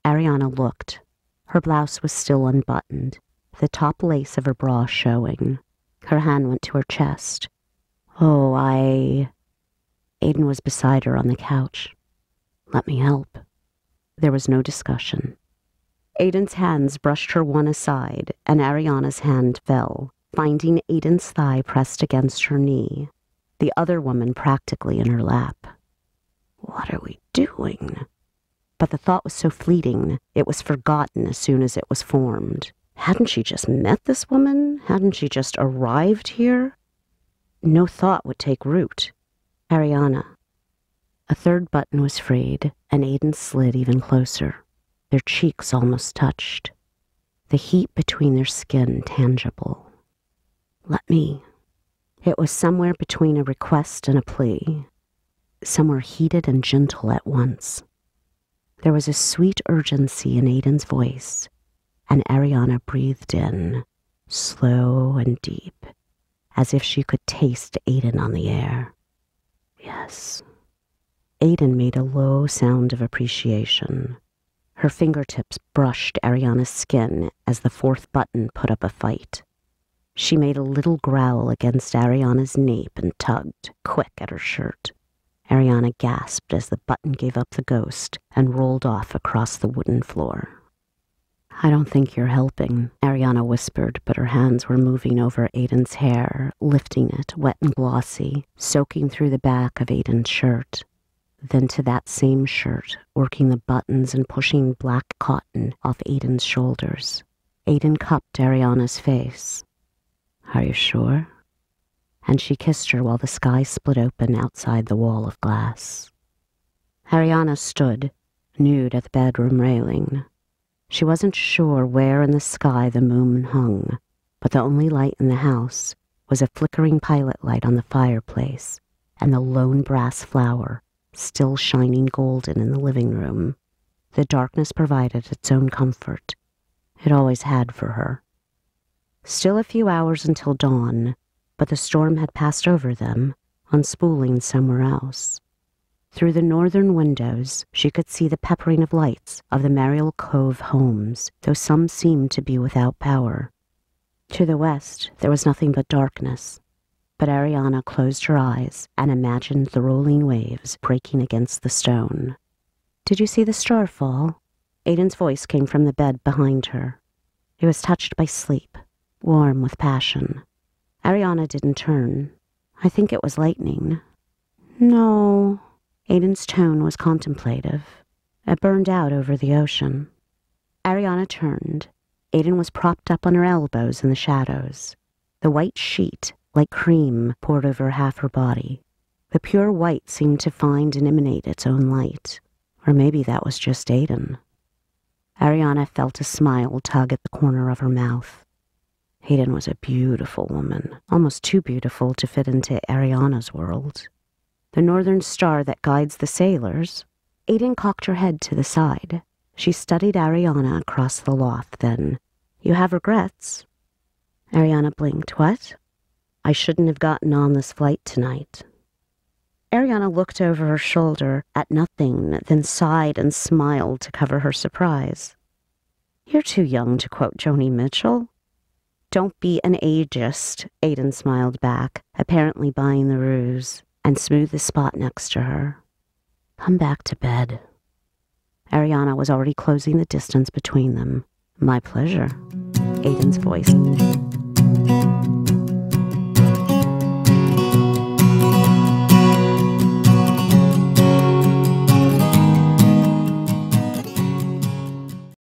Ariana looked. Her blouse was still unbuttoned, the top lace of her bra showing. Her hand went to her chest. "Oh, Aiden was beside her on the couch. "Let me help." There was no discussion. Aiden's hands brushed her one aside, and Ariana's hand fell, finding Aiden's thigh pressed against her knee, the other woman practically in her lap. What are we doing? But the thought was so fleeting, it was forgotten as soon as it was formed. Hadn't she just met this woman? Hadn't she just arrived here? No thought would take root. Ariana. A third button was freed, and Aiden slid even closer. Their cheeks almost touched. The heat between their skin tangible. "Let me." It was somewhere between a request and a plea. Somewhere heated and gentle at once. There was a sweet urgency in Aiden's voice, and Ariana breathed in, slow and deep, as if she could taste Aiden on the air. Yes. Aiden made a low sound of appreciation. Her fingertips brushed Ariana's skin as the fourth button put up a fight. She made a little growl against Ariana's nape and tugged, quick, at her shirt. Ariana gasped as the button gave up the ghost and rolled off across the wooden floor. "I don't think you're helping," Ariana whispered, but her hands were moving over Aiden's hair, lifting it, wet and glossy, soaking through the back of Aiden's shirt. Then to that same shirt, working the buttons and pushing black cotton off Aiden's shoulders. Aiden cupped Ariana's face. "Are you sure?" And she kissed her while the sky split open outside the wall of glass. Ariana stood, nude at the bedroom railing. She wasn't sure where in the sky the moon hung, but the only light in the house was a flickering pilot light on the fireplace and the lone brass flower still shining golden in the living room. The darkness provided its own comfort. It always had for her. Still a few hours until dawn, but the storm had passed over them, unspooling somewhere else. Through the northern windows, she could see the peppering of lights of the Mariel Cove homes, though some seemed to be without power. To the west, there was nothing but darkness, but Ariana closed her eyes and imagined the rolling waves breaking against the stone. "Did you see the star fall?" Aiden's voice came from the bed behind her. It was touched by sleep, warm with passion. Ariana didn't turn. "I think it was lightning." "No." Aiden's tone was contemplative. It burned out over the ocean. Ariana turned. Aiden was propped up on her elbows in the shadows. The white sheet, like cream, poured over half her body. The pure white seemed to find and emanate its own light. Or maybe that was just Aiden. Ariana felt a smile tug at the corner of her mouth. Aiden was a beautiful woman, almost too beautiful to fit into Ariana's world. The northern star that guides the sailors. Aiden cocked her head to the side. She studied Ariana across the loft, then, "You have regrets?" Ariana blinked. "What?" "I shouldn't have gotten on this flight tonight. Ariana looked over her shoulder at nothing, then sighed and smiled to cover her surprise. You're too young to quote Joni Mitchell. Don't be an ageist, Aiden smiled back, apparently buying the ruse, and smoothed the spot next to her. Come back to bed. Ariana was already closing the distance between them. My pleasure, Aiden's voice